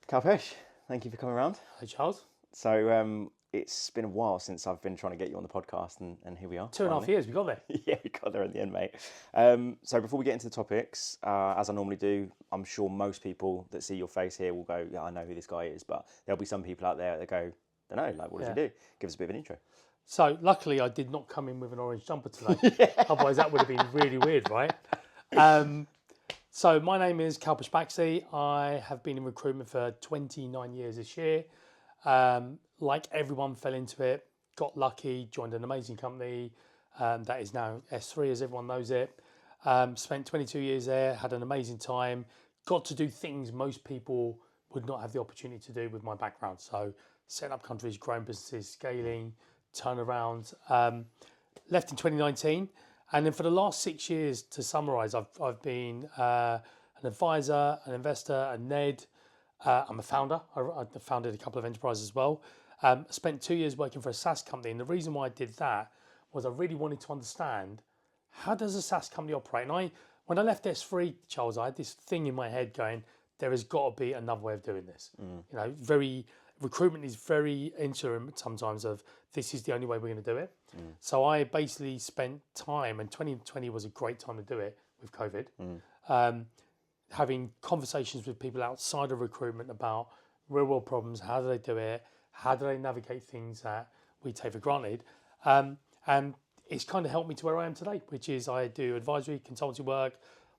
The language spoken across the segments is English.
Kalpesh, thank you for coming around. Hey Charles, So it's been a while since I've been trying to get you on the podcast, and here we are. 2.5 years, we got there. Yeah, we got there at the end, mate. So before we get into the topics, as I normally do, I'm sure most people that see your face here will go, yeah, I know who this guy is, but there'll be some people out there that go, don't know, like, what does he do? Give us a bit of an intro. So luckily I did not come in with an orange jumper today, otherwise that would have been really weird, right? So my name is Kalpesh Baxi. I have been in recruitment for 29 years this year. Like everyone, fell into it, got lucky, joined an amazing company that is now S3 as everyone knows it. Spent 22 years there, had an amazing time, got to do things most people would not have the opportunity to do with my background. So setting up countries, growing businesses, scaling, turnaround. Left in 2019. And then for the last 6 years, to summarise, I've been an advisor, an investor, a NED. I'm a founder. I founded a couple of enterprises as well. Spent 2 years working for a SaaS company. And the reason why I did that was I really wanted to understand, how does a SaaS company operate? And when I left S3, Charles, I had this thing in my head going, there has got to be another way of doing this. You know, recruitment is very interim sometimes of this is the only way we're going to do it. So I basically spent time, and 2020 was a great time to do it with COVID, having conversations with people outside of recruitment about real world problems. How do they do it? How do they navigate things that we take for granted? And it's kind of helped me to where I am today, which is I do advisory, consultancy work.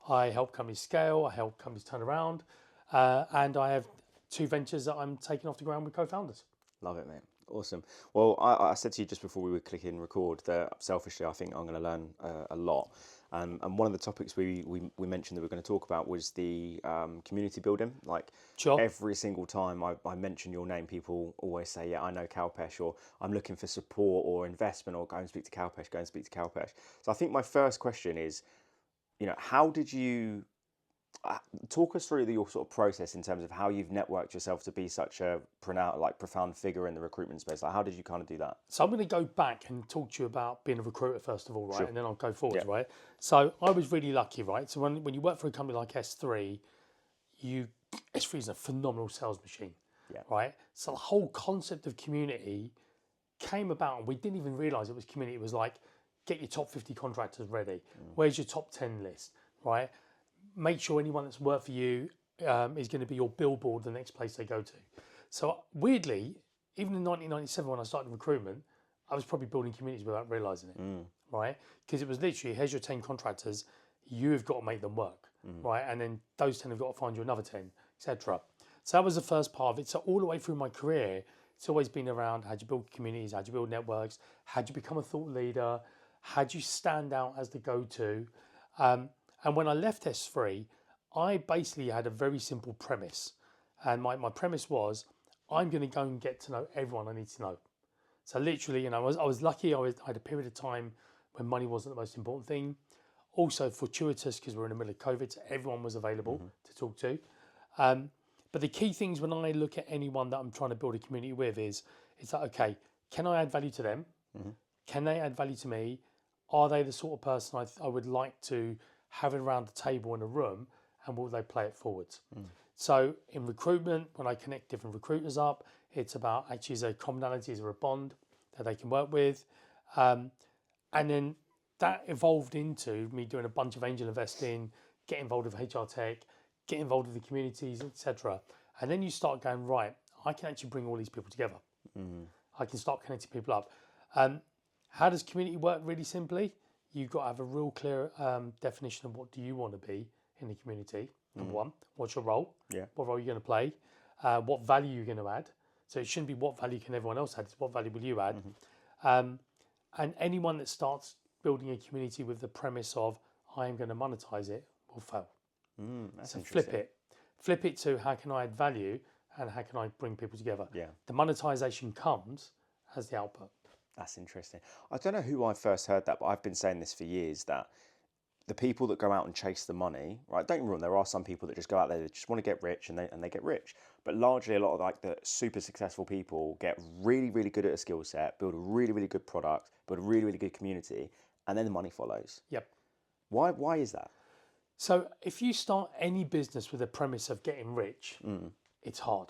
I help companies scale. I help companies turn around. And I have 2 ventures that I'm taking off the ground with co-founders. Love it, mate. Awesome. Well, I said to you just before we were clicking record that selfishly I think I'm going to learn a lot. And one of the topics we mentioned that we're going to talk about was the community building. Like Sure. every single time I mention your name, people always say, yeah, I know Kalpesh, or I'm looking for support or investment, or go and speak to Kalpesh, go and speak to Kalpesh. So I think my first question is, how did you talk us through your sort of process in terms of how you've networked yourself to be such a profound figure in the recruitment space? Like, how did you kind of do that? So I'm going to go back and talk to you about being a recruiter first of all, right? Sure. And then I'll go forwards, right? So I was really lucky, right? So when you work for a company like S3, S3 is a phenomenal sales machine, right? So the whole concept of community came about, and we didn't even realise it was community. It was like, get your top 50 contractors ready. Where's your top 10 list, right? Make sure anyone that's worked for you is going to be your billboard, the next place they go to. So weirdly, even in 1997 when I started recruitment, I was probably building communities without realising it, right? Because it was literally, here's your 10 contractors, you've got to make them work, right? And then those 10 have got to find you another 10, etc. So that was the first part of it. So all the way through my career, it's always been around how do you build communities, how do you build networks, how do you become a thought leader, how do you stand out as the go-to. And when I left S3, I basically had a very simple premise. And my premise was, I'm going to go and get to know everyone I need to know. So literally, I was lucky. I had a period of time when money wasn't the most important thing. Also fortuitous because we're in the middle of COVID, so everyone was available to talk to. But the key things when I look at anyone that I'm trying to build a community with is, it's like, okay, can I add value to them? Can they add value to me? Are they the sort of person I would like to have it around the table in a room, and will they play it forwards? So in recruitment, when I connect different recruiters up, it's about actually is there a commonality, is there a bond that they can work with? And then that evolved into me doing a bunch of angel investing, get involved with HR tech, get involved with the communities, etc. And then you start going, right, I can actually bring all these people together. I can start connecting people up. How does community work really simply? You've got to have a real clear definition of what do you want to be in the community. Number one, what's your role? What role are you going to play? What value you're going to add? So it shouldn't be what value can everyone else add, it's what value will you add? And anyone that starts building a community with the premise of I am going to monetize it will fail. So flip it to how can I add value and how can I bring people together? The monetization comes as the output. That's interesting. I don't know who I first heard that, but I've been saying this for years, that the people that go out and chase the money, right? Don't get me wrong, there are some people that just go out there that just want to get rich and they get rich. But largely a lot of like the super successful people get really, really good at a skill set, build a really, really good product, build a really, really good community, and then the money follows. Yep. Why is that? So if you start any business with a premise of getting rich, it's hard.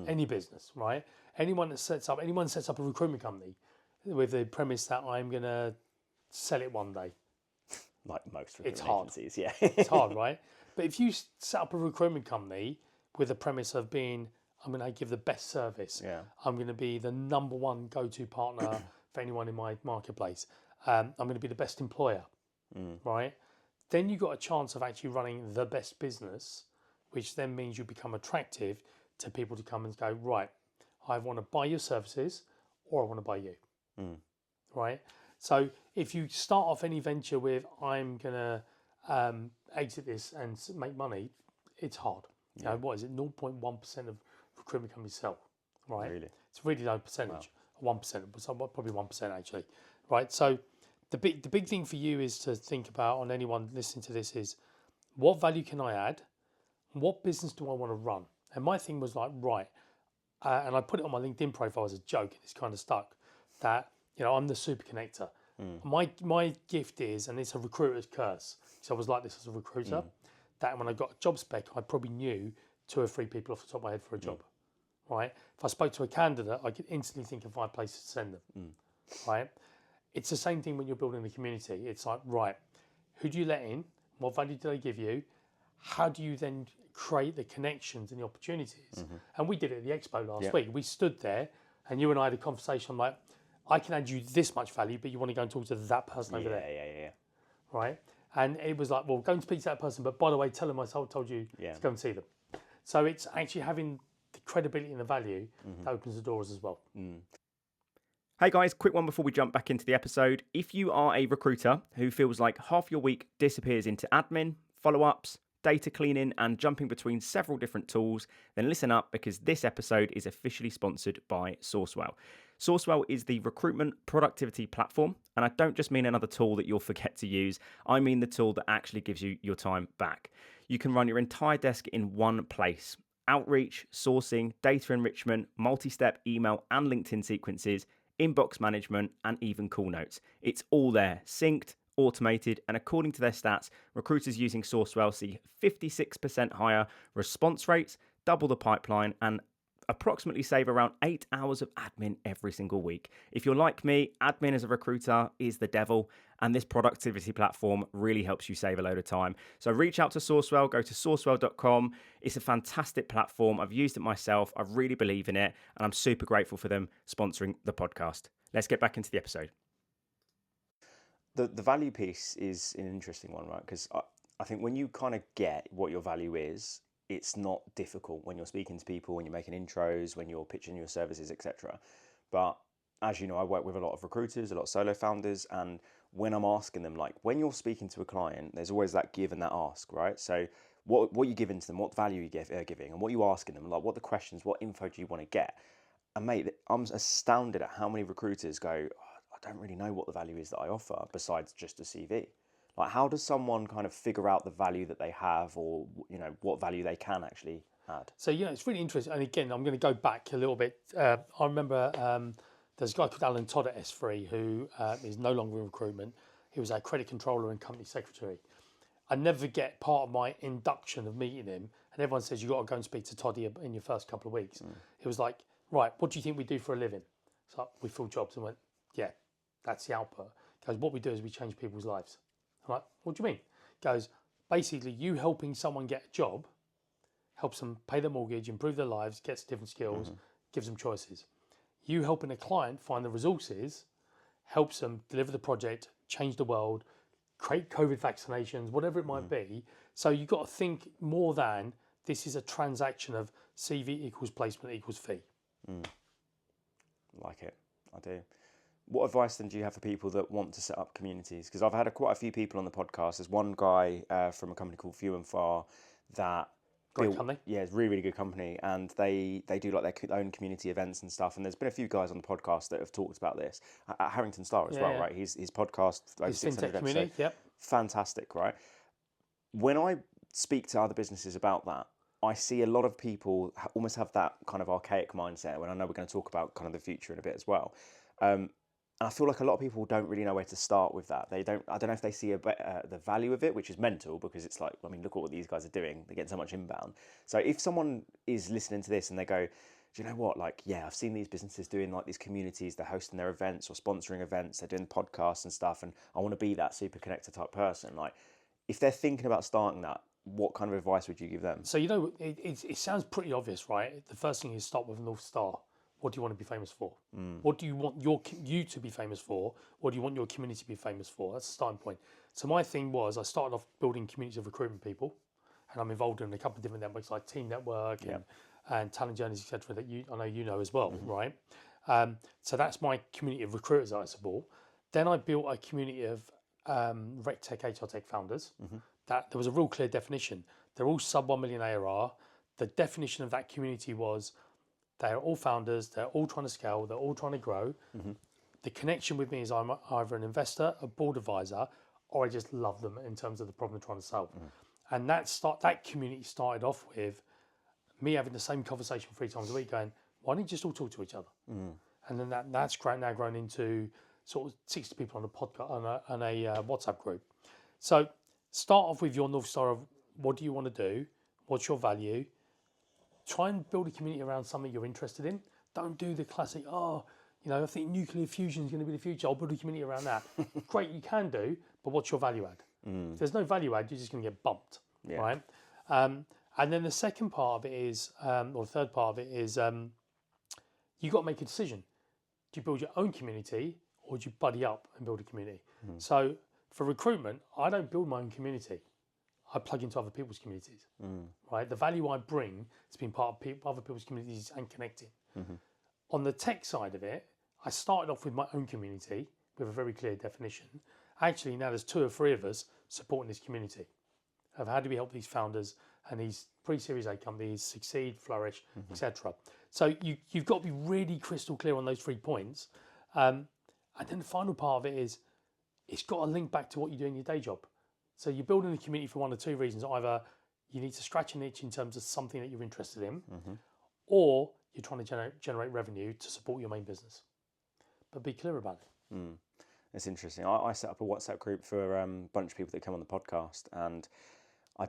Any business, right? Anyone sets up a recruitment company with the premise that I'm going to sell it one day. Like most It's recruitment hard. agencies, yeah. It's hard, right? But if you set up a recruitment company with the premise of being, I'm going to give the best service. Yeah. I'm going to be the number one go-to partner for anyone in my marketplace. I'm going to be the best employer, right? Then you've got a chance of actually running the best business, which then means you become attractive to people to come and go, right, I want to buy your services or I want to buy you, right? So if you start off any venture with, I'm going to exit this and make money, it's hard. You know, what is it? 0.1% of recruitment companies sell, right? Really? It's a really low percentage, 1%, probably 1% actually, right? So the big thing for you is to think about, on anyone listening to this, is what value can I add? What business do I want to run? And my thing was like, right, and I put it on my LinkedIn profile as a joke, and it's kind of stuck, that, you know, I'm the super connector. My gift is, and it's a recruiter's curse, because I was like this as a recruiter, that when I got a job spec, I probably knew 2 or 3 people off the top of my head for a job, right? If I spoke to a candidate, I could instantly think of 5 places to send them, right? It's the same thing when you're building the community. It's like, right, who do you let in? What value do they give you? How do you then create the connections and the opportunities? And we did it at the expo last week. We stood there and you and I had a conversation like, I can add you this much value, but you want to go and talk to that person over there. Yeah. Right? And it was like, well, go and speak to that person, but by the way, tell them I told you to go and see them. So it's actually having the credibility and the value that opens the doors as well. Hey guys, quick one before we jump back into the episode. If you are a recruiter who feels like half your week disappears into admin, follow-ups, data cleaning, and jumping between several different tools, then listen up, because this episode is officially sponsored by Sourcewell. Sourcewell is the recruitment productivity platform, and I don't just mean another tool that you'll forget to use. I mean the tool that actually gives you your time back. You can run your entire desk in one place. Outreach, sourcing, data enrichment, multi-step email and LinkedIn sequences, inbox management, and even call notes. It's all there, synced, automated, and according to their stats, recruiters using Sourcewell see 56% higher response rates, double the pipeline, and approximately save around 8 hours of admin every single week. If you're like me, admin as a recruiter is the devil, and this productivity platform really helps you save a load of time. So reach out to Sourcewell, go to sourcewell.com. It's a fantastic platform. I've used it myself. I really believe in it, and I'm super grateful for them sponsoring the podcast. Let's get back into the episode. The value piece is an interesting one, right? Because I think when you kind of get what your value is, it's not difficult when you're speaking to people, when you're making intros, when you're pitching your services, etc. But as you know, I work with a lot of recruiters, a lot of solo founders, and when I'm asking them, like when you're speaking to a client, there's always that give and that ask, right? So what you giving to them, what value you giving, and what you asking them, like what the questions, what info do you want to get? And mate, I'm astounded at how many recruiters go, oh, I don't really know what the value is that I offer besides just a CV. Like, how does someone kind of figure out the value that they have, or, you know, what value they can actually add? So, yeah, it's really interesting. And again, I'm going to go back a little bit. I remember there's a guy called Alan Todd at S3 who is no longer in recruitment. He was a credit controller and company secretary. I never forget part of my induction of meeting him, and everyone says, you got to go and speak to Toddy in your first couple of weeks. It was like, right, what do you think we do for a living? So we fill jobs, and went, yeah, that's the output. He goes, what we do is we change people's lives. I'm like, what do you mean? He goes, basically, you helping someone get a job helps them pay their mortgage, improve their lives, gets different skills, gives them choices. You helping a client find the resources helps them deliver the project, change the world, create COVID vaccinations, whatever it might be. So you've got to think more than this is a transaction of CV equals placement equals fee. Like it, I do. What advice then do you have for people that want to set up communities? Because I've had quite a few people on the podcast. There's one guy from a company called Few and Far that Great company. Yeah, it's a really, really good company, and they do like their own community events and stuff. And there's been a few guys on the podcast that have talked about this. At Harrington Star as well, right? His podcast, his fintech community, yep. Fantastic, right? When I speak to other businesses about that, I see a lot of people almost have that kind of archaic mindset. When I know we're going to talk about kind of the future in a bit as well. I feel like a lot of people don't really know where to start with that. I don't know if they see the value of it, which is mental, because it's like, I mean, look at what these guys are doing. They're getting so much inbound. So if someone is listening to this and they go, do you know what? Like, yeah, I've seen these businesses doing like these communities, they're hosting their events or sponsoring events, they're doing podcasts and stuff, and I want to be that super connector type person. Like, if they're thinking about starting that, what kind of advice would you give them? So, it sounds pretty obvious, right? The first thing is start with a North Star. What do you want to be famous for? What do you want you to be famous for? What do you want your community to be famous for? That's the starting point. So my thing was, I started off building communities of recruitment people, and I'm involved in a couple of different networks like Team Network and Talent Journeys, etc. That I know you know as well, right? So that's my community of recruiters that I support. Then I built a community of Rec Tech, HR Tech founders. That there was a real clear definition. They're all sub 1 million ARR. The definition of that community was they're all founders, they're all trying to scale, they're all trying to grow. The connection with me is I'm either an investor, a board advisor, or I just love them in terms of the problem they're trying to solve. And that community started off with me having the same conversation 3 times a week going, why don't you just all talk to each other? And then that's now grown into sort of 60 people on a podcast, on a WhatsApp group. So start off with your North Star of what do you want to do? What's your value? Try and build a community around something you're interested in. Don't do the classic, I think nuclear fusion is going to be the future. I'll build a community around that. Great, you can do, but what's your value add? If there's no value add, you're just going to get bumped, right? And then the second part of it is, or the third part of it is, you got to make a decision. Do you build your own community or do you buddy up and build a community? So for recruitment, I don't build my own community. I plug into other people's communities, right? The value I bring is being part of other people's communities and connecting. On the tech side of it, I started off with my own community with a very clear definition. Actually, now there's 2 or 3 of us supporting this community of how do we help these founders and these pre-Series A companies succeed, flourish, etc. So you've got to be really crystal clear on those 3 points. And then the final part of it is it's got to link back to what you do in your day job. So you're building a community for 1 or 2 reasons. Either you need to scratch an itch in terms of something that you're interested in, or you're trying to generate revenue to support your main business. But be clear about it. It's interesting. I set up a WhatsApp group for a bunch of people that come on the podcast, and I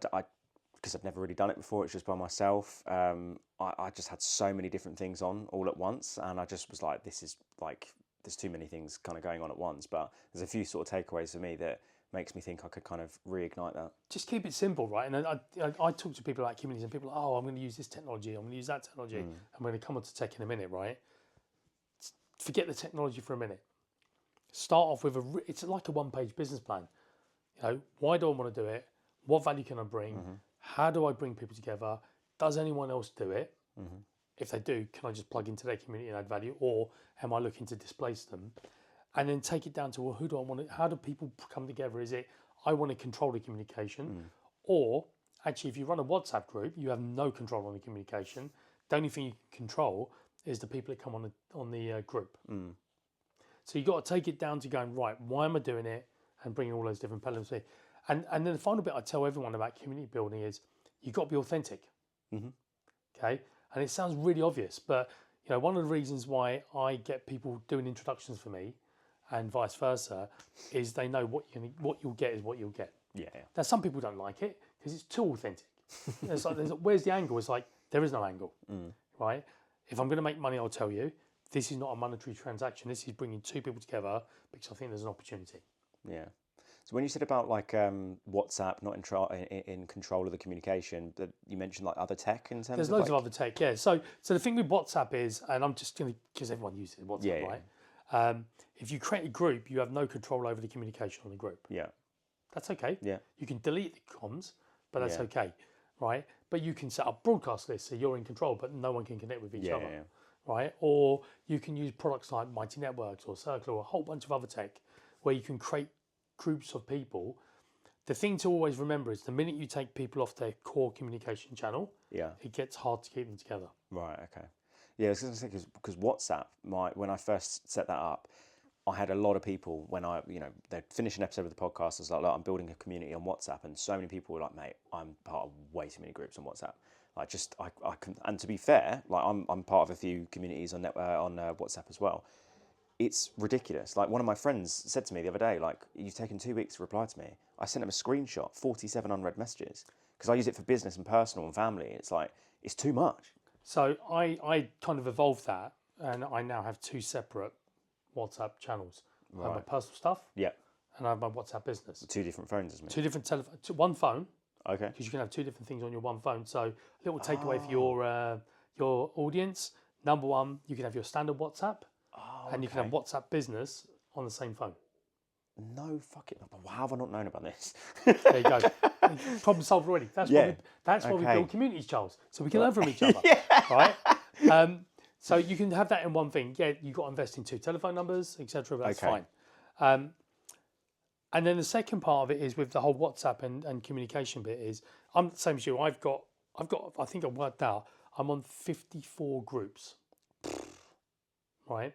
because I've never really done it before, it's just by myself. I just had so many different things on all at once, and I just was like, this is like, there's too many things kind of going on at once. But there's a few sort of takeaways for me that makes me think I could kind of reignite that. Just keep it simple, right? And I talk to people about communities, and people are, I'm going to use this technology, I'm going to use that technology. I'm going to come on to tech in a minute, right? Forget the technology for a minute. Start off with it's like a 1-page business plan. Why do I want to do it? What value can I bring? How do I bring people together? Does anyone else do it? If they do, can I just plug into their community and add value? Or am I looking to displace them? And then take it down to, well, who do I want to, how do people come together? Is it, I want to control the communication? Or actually, if you run a WhatsApp group, you have no control on the communication. The only thing you can control is the people that come on the group. So you've got to take it down to going, right, why am I doing it? And bringing all those different elements in. And then the final bit I tell everyone about community building is you've got to be authentic. Okay? And it sounds really obvious, but one of the reasons why I get people doing introductions for me and vice versa is they know what you'll get is what you'll get. Yeah. Now, some people don't like it because it's too authentic. It's like, where's the angle? It's like, there is no angle, right? If I'm going to make money, I'll tell you, this is not a monetary transaction. This is bringing 2 people together because I think there's an opportunity. Yeah. So when you said about like WhatsApp not in control of the communication, that you mentioned like other tech in terms There's of loads of other tech, yeah. So the thing with WhatsApp is, and I'm just going to, because everyone uses WhatsApp, right? If you create a group, you have no control over the communication on the group. Yeah. That's okay. Yeah. You can delete the comms, but that's okay, right? But you can set up broadcast lists so you're in control, but no one can connect with each other, right? Or you can use products like Mighty Networks or Circle or a whole bunch of other tech where you can create groups of people. The thing to always remember is the minute you take people off their core communication channel, it gets hard to keep them together. Right, okay. Yeah, I was going to say, because WhatsApp, when I first set that up, I had a lot of people when they'd finish an episode of the podcast, I was like, look, I'm building a community on WhatsApp, and so many people were like, mate, I'm part of way too many groups on WhatsApp. Like, I can, and to be fair, like I'm part of a few communities on WhatsApp as well. it's ridiculous. Like one of my friends said to me the other day, like, you've taken 2 weeks to reply to me. I sent him a screenshot, 47 unread messages, because I use it for business and personal and family. It's like, it's too much. So I kind of evolved that, and I now have 2 separate WhatsApp channels. I have my personal stuff, Yeah. and I have my WhatsApp business. 2 different phones, isn't it? 2 different one phone, Okay. because you can have 2 different things on your one phone. So a little takeaway for your audience. Number one, you can have your standard WhatsApp, and you can have WhatsApp business on the same phone. No fucking. How have I not known about this? There you go. Problem solved already. That's why we build communities, Charles, so we can learn from each other, right? So you can have that in one thing. Yeah, you've got to invest in 2 telephone numbers, etc. That's fine. And then the second part of it is with the whole WhatsApp and communication bit is I'm the same as you. I've got. I think I've worked out. I'm on 54 groups. Right.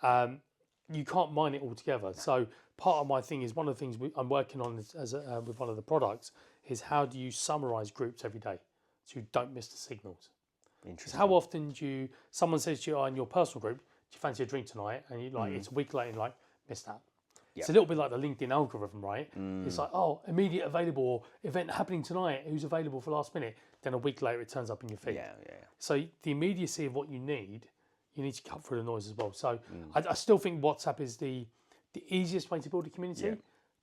You can't mine it all together. So part of my thing is one of the things I'm working on with one of the products is how do you summarize groups every day so you don't miss the signals. Interesting. How often someone says to you, in your personal group, do you fancy a drink tonight? And you it's a week later and you're like, missed that. Yep. It's a little bit like the LinkedIn algorithm, right? It's like, immediate available, or event happening tonight, who's available for last minute? Then a week later it turns up in your feed. Yeah. So the immediacy of what you need to cut through the noise as well. So I still think WhatsApp is the easiest way to build a community,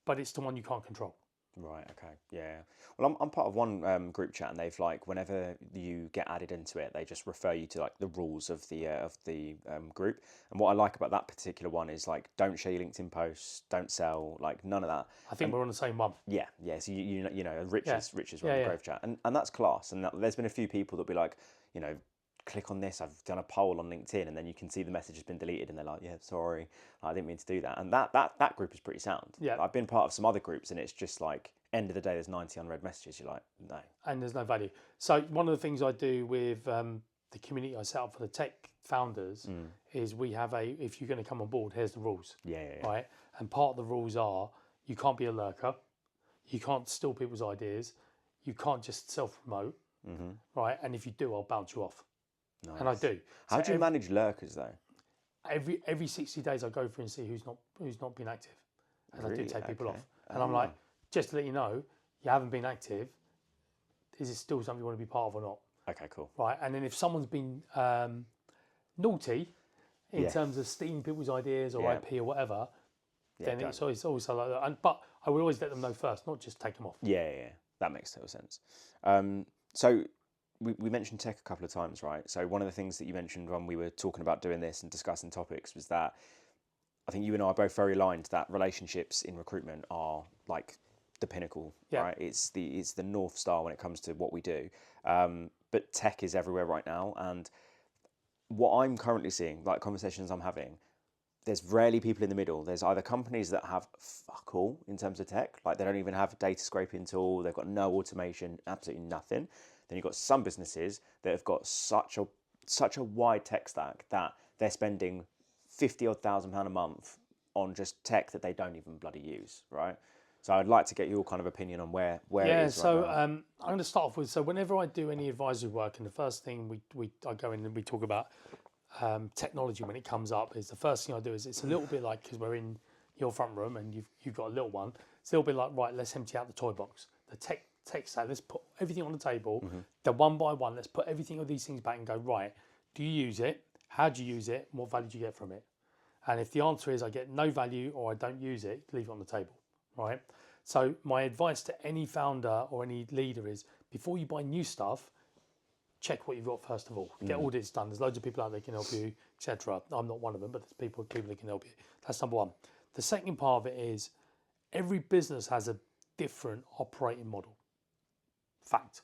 but it's the one you can't control. Right. Okay. Yeah. Well, I'm part of one group chat, and they've like whenever you get added into it, they just refer you to like the rules of the group. And what I like about that particular one is like, don't share your LinkedIn posts, don't sell, like none of that. I think we're on the same one. Yeah. So you know, Rich is running the growth chat, and that's class. And there's been a few people that'll be like, click on this, I've done a poll on LinkedIn, and then you can see the message has been deleted, and they're like, yeah, sorry, I didn't mean to do that. And that group is pretty sound. Yeah. I've been part of some other groups, and it's just like, end of the day, there's 90 unread messages. You're like, no. And there's no value. So one of the things I do with the community I set up for the tech founders is we have if you're going to come on board, here's the rules. Yeah. Right? And part of the rules are, you can't be a lurker, you can't steal people's ideas, you can't just self-promote, right? And if you do, I'll bounce you off. Nice. And I do. How do you manage lurkers though? Every 60 days I go through and see who's not been active, and really? I do take people off. And I'm like, just to let you know, you haven't been active. Is it still something you want to be part of or not? Okay, cool. Right, and then if someone's been naughty in terms of stealing people's ideas or IP or whatever, then it's also like that. But I would always let them know first, not just take them off. Yeah, that makes total sense. So. We mentioned tech a couple of times, right? So one of the things that you mentioned when we were talking about doing this and discussing topics was that I think you and I are both very aligned that relationships in recruitment are like the pinnacle, right? It's the North Star when it comes to what we do. But tech is everywhere right now. And what I'm currently seeing, like conversations I'm having, there's rarely people in the middle. There's either companies that have fuck all in terms of tech, like they don't even have a data scraping tool, they've got no automation, absolutely nothing. Then you've got some businesses that have got such a wide tech stack that they're spending £50,000 a month on just tech that they don't even bloody use, right? So I'd like to get your kind of opinion on where it is right now. I'm going to start off with, so whenever I do any advisory work, and the first thing I go in and we talk about technology when it comes up, is the first thing I do is it's a little bit like, because we're in your front room and you've got a little one, it's a little bit like, right, let's empty out the toy box. The tech stack, let's put everything on the table, then one by one, let's put everything of these things back and go, right, do you use it? How do you use it? And what value do you get from it? And if the answer is I get no value or I don't use it, leave it on the table, right? So my advice to any founder or any leader is, before you buy new stuff, check what you've got first of all. Get audits done. There's loads of people out there that can help you, etc. I'm not one of them, but there's people that can help you. That's number one. The second part of it is, every business has a different operating model. Fact,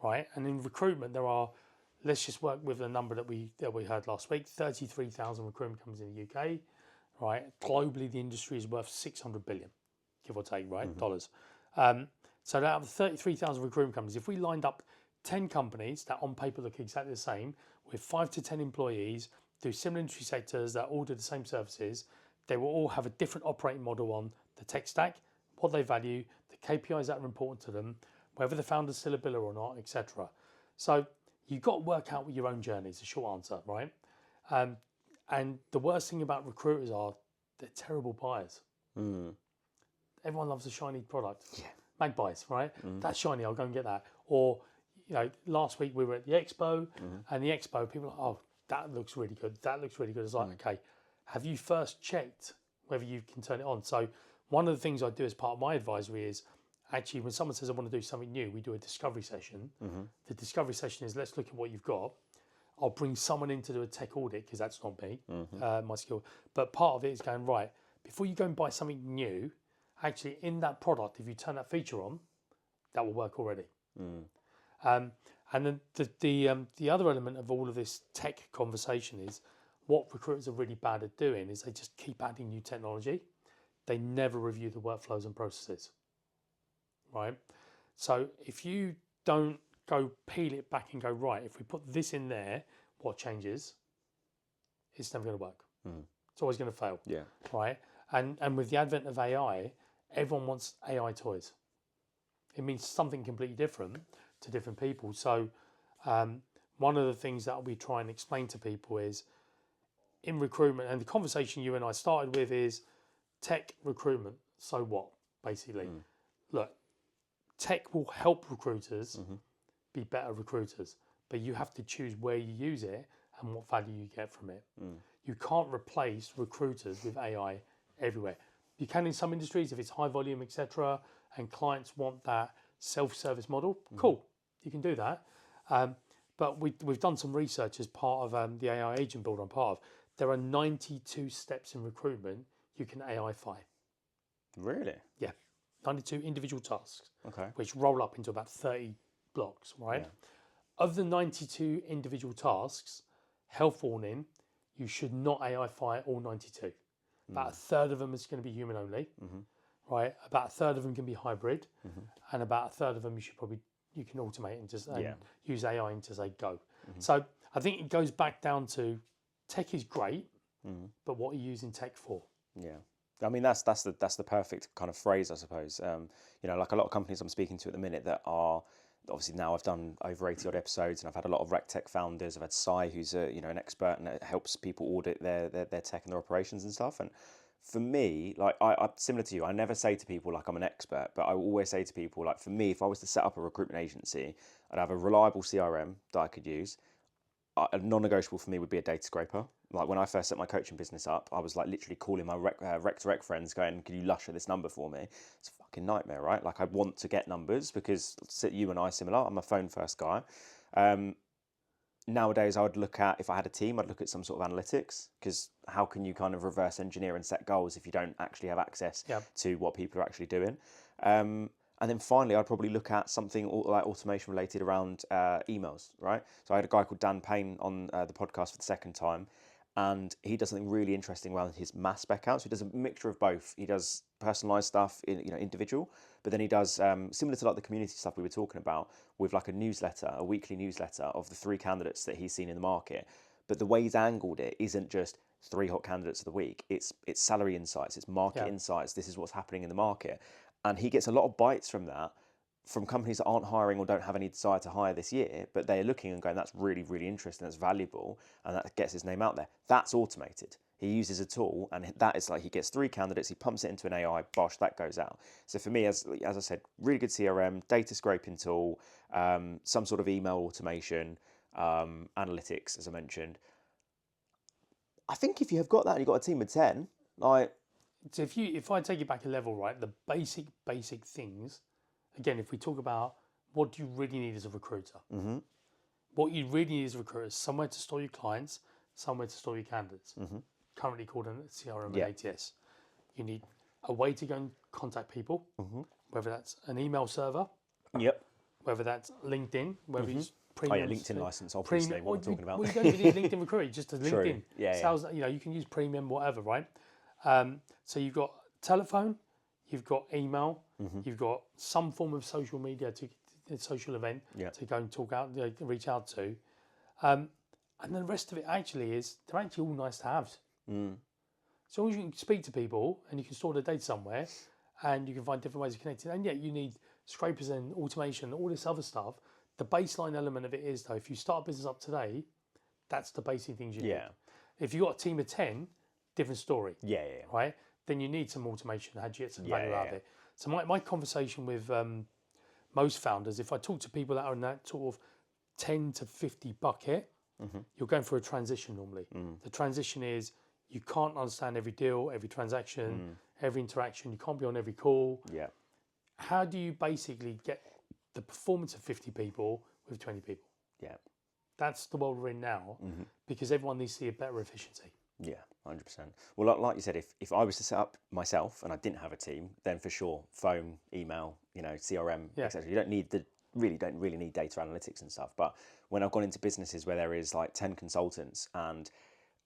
right? And in recruitment, there are, let's just work with the number that we heard last week, 33,000 recruitment companies in the UK, right? Globally, the industry is worth 600 billion, give or take, right? Dollars. So out of the 33,000 recruitment companies, if we lined up 10 companies that on paper look exactly the same, with 5 to 10 employees, do similar industry sectors that all do the same services, they will all have a different operating model on the tech stack, what they value, the KPIs that are important to them, whether the founder's still a biller or not, etc. So you've got to work out your own journey, is the short answer, right? And the worst thing about recruiters are they're terrible buyers. Everyone loves a shiny product. Yeah. Magpies, right? That's shiny, I'll go and get that. Or, last week we were at the expo, and the expo, people are like, oh, that looks really good. That looks really good. It's like, okay, have you first checked whether you can turn it on? So one of the things I do as part of my advisory is actually when someone says I want to do something new, we do a discovery session. The discovery session is let's look at what you've got. I'll bring someone in to do a tech audit because that's not me, my skill. But part of it is going, right, before you go and buy something new, actually in that product, if you turn that feature on, that will work already. And then the other element of all of this tech conversation is what recruiters are really bad at doing is they just keep adding new technology. They never review the workflows and processes, right? So if you don't go peel it back and go, right, if we put this in there, what changes? It's never going to work. It's always going to fail. Yeah. Right. And with the advent of AI, everyone wants AI toys. It means something completely different to different people. So one of the things that we try and explain to people is in recruitment, and the conversation you and I started with is tech recruitment. So what, basically? Look, tech will help recruiters be better recruiters, but you have to choose where you use it and what value you get from it. You can't replace recruiters with AI everywhere. You can in some industries if it's high volume, etc., and clients want that self-service model. Cool, you can do that. But we've done some research as part of the AI agent build I'm part of. There are 92 steps in recruitment you can AI-fy. Really? Yeah, 92 individual tasks, Okay. which roll up into about 30 blocks, right? Yeah. Of the 92 individual tasks, health warning, you should not AI-fy all 92. About a third of them is going to be human only, right? About a third of them can be hybrid, and about a third of them you can automate and just use AI and to say go. So I think it goes back down to tech is great, but what are you using tech for? Yeah. I mean, that's the perfect kind of phrase, I suppose. Like a lot of companies I'm speaking to at the minute that are, obviously now I've done over 80 odd episodes and I've had a lot of rec tech founders. I've had Sai, who's an expert and helps people audit their tech and their operations and stuff. And for me, like I similar to you, I never say to people like I'm an expert, but I always say to people like, for me, if I was to set up a recruitment agency, I'd have a reliable CRM that I could use. A non-negotiable for me would be a data scraper. Like when I first set my coaching business up, I was like literally calling my rec to rec friends going, can you lush at this number for me? It's a fucking nightmare, right? Like I want to get numbers because you and I are similar. I'm a phone first guy. Nowadays I would look at, if I had a team, I'd look at some sort of analytics, because how can you kind of reverse engineer and set goals if you don't actually have access to what people are actually doing? And then finally, I'd probably look at something like automation related around emails, right? So I had a guy called Dan Payne on the podcast for the second time, and he does something really interesting around his mass spec out. So he does a mixture of both. He does personalized stuff, individual, but then he does similar to like the community stuff we were talking about, with like a weekly newsletter of the 3 candidates that he's seen in the market. But the way he's angled it isn't just 3 hot candidates of the week. It's salary insights, it's market insights. This is what's happening in the market. And he gets a lot of bites from that, from companies that aren't hiring or don't have any desire to hire this year, but they're looking and going, that's really, really interesting, that's valuable, and that gets his name out there. That's automated. He uses a tool, and that is like, he gets 3 candidates, he pumps it into an AI, bosh, that goes out. So for me, as I said, really good CRM, data scraping tool, some sort of email automation, analytics, as I mentioned. I think if you have got that and you've got a team of 10, like... So if I take you back a level, right, the basic things, again, if we talk about what do you really need as a recruiter, what you really need as a recruiter is somewhere to store your clients, somewhere to store your candidates, currently called a CRM and ATS. You need a way to go and contact people, whether that's an email server, whether that's LinkedIn, whether it's premium. LinkedIn license, obviously, what I'm talking about. Well, you don't even need LinkedIn Recruiter, just a LinkedIn. True. Sales, you can use premium, whatever, right? So you've got telephone, you've got email, you've got some form of social media social event to go and talk out, reach out to, and then the rest of it they're actually all nice to have. As long as you can speak to people and you can store the data somewhere, and you can find different ways of connecting, and yet you need scrapers and automation, all this other stuff. The baseline element of it is though, if you start a business up today, that's the basic things you need. If you've got a team of 10, different story. Yeah. Right? Then you need some automation. How do you get some value out of it? So my conversation with most founders, if I talk to people that are in that sort of 10 to 50 bucket, you're going through a transition normally. The transition is you can't understand every deal, every transaction, every interaction. You can't be on every call. Yeah. How do you basically get the performance of 50 people with 20 people? Yeah. That's the world we're in now because everyone needs to see a better efficiency. Yeah, 100%. Well, like you said, if I was to set up myself and I didn't have a team, then for sure, phone, email, CRM, etc. You don't really need data analytics and stuff. But when I've gone into businesses where there is like 10 consultants and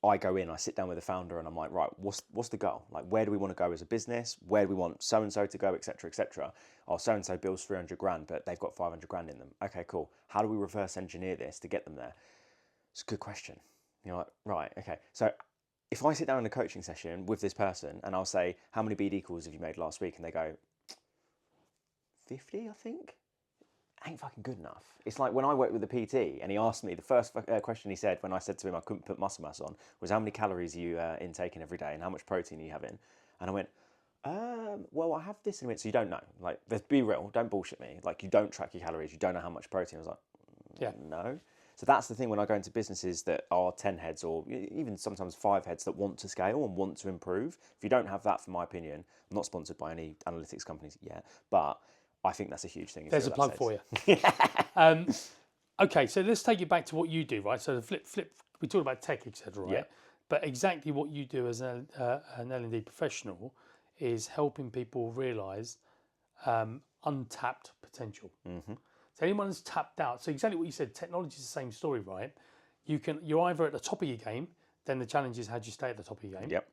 I go in, I sit down with the founder and I'm like, right, what's the goal? Like, where do we want to go as a business? Where do we want so-and-so to go, etc., etc.? Oh, so-and-so bills 300 grand, but they've got 500 grand in them. Okay, cool. How do we reverse engineer this to get them there? It's a good question. You're like, right, okay. So if I sit down in a coaching session with this person and I'll say, how many BD calls have you made last week? And they go, 50, I think. Ain't fucking good enough. It's like when I worked with the PT and he asked me, the first question he said when I said to him I couldn't put muscle mass on was, how many calories are you intaking every day and how much protein are you having? And I went, well, I have this in a minute. So you don't know. Like, let's be real. Don't bullshit me. Like, you don't track your calories. You don't know how much protein. I was like, no. So that's the thing when I go into businesses that are 10 heads or even sometimes 5 heads that want to scale and want to improve. If you don't have that, for my opinion, I'm not sponsored by any analytics companies yet, but I think that's a huge thing. There's a plug for you. Okay, so let's take it back to what you do, right? So the flip. We talked about tech, etc., right? Yeah. But exactly what you do as an L&D professional is helping people realise untapped potential. So anyone who's tapped out. So exactly what you said. Technology is the same story, right? You're either at the top of your game. Then the challenge is how do you stay at the top of your game. Yep.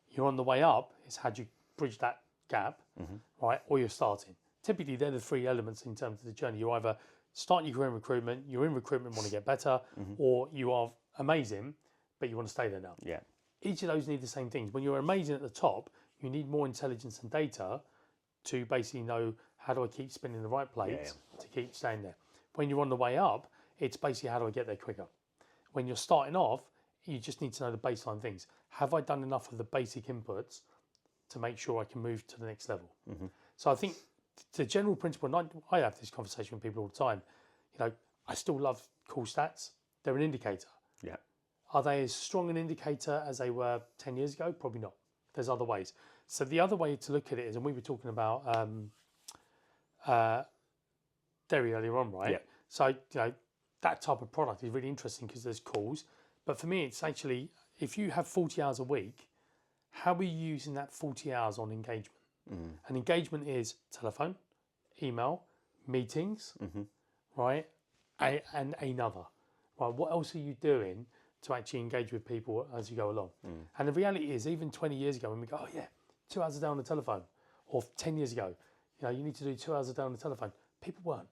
You're on the way up. It's how do you bridge that gap, right? Or you're starting. Typically, they're the 3 elements in terms of the journey. You're either starting your career in recruitment, you're in recruitment, want to get better, or you are amazing, but you want to stay there now. Yeah. Each of those need the same things. When you're amazing at the top, you need more intelligence and data to basically know how do I keep spinning the right plates to keep staying there. When you're on the way up, it's basically how do I get there quicker. When you're starting off, you just need to know the baseline things. Have I done enough of the basic inputs to make sure I can move to the next level? So I think the general principle, and I have this conversation with people all the time, I still love cool stats. They're an indicator. Yeah. Are they as strong an indicator as they were 10 years ago? Probably not. There's other ways. So the other way to look at it is, and we were talking about dairy earlier on, right? Yeah. So that type of product is really interesting because there's calls. But for me, it's actually, if you have 40 hours a week, how are you using that 40 hours on engagement? And engagement is telephone, email, meetings, right? And another, right? What else are you doing to actually engage with people as you go along? And the reality is, even 20 years ago, when we go, oh yeah, 2 hours a day on the telephone, or 10 years ago, you need to do 2 hours a day on the telephone. People weren't.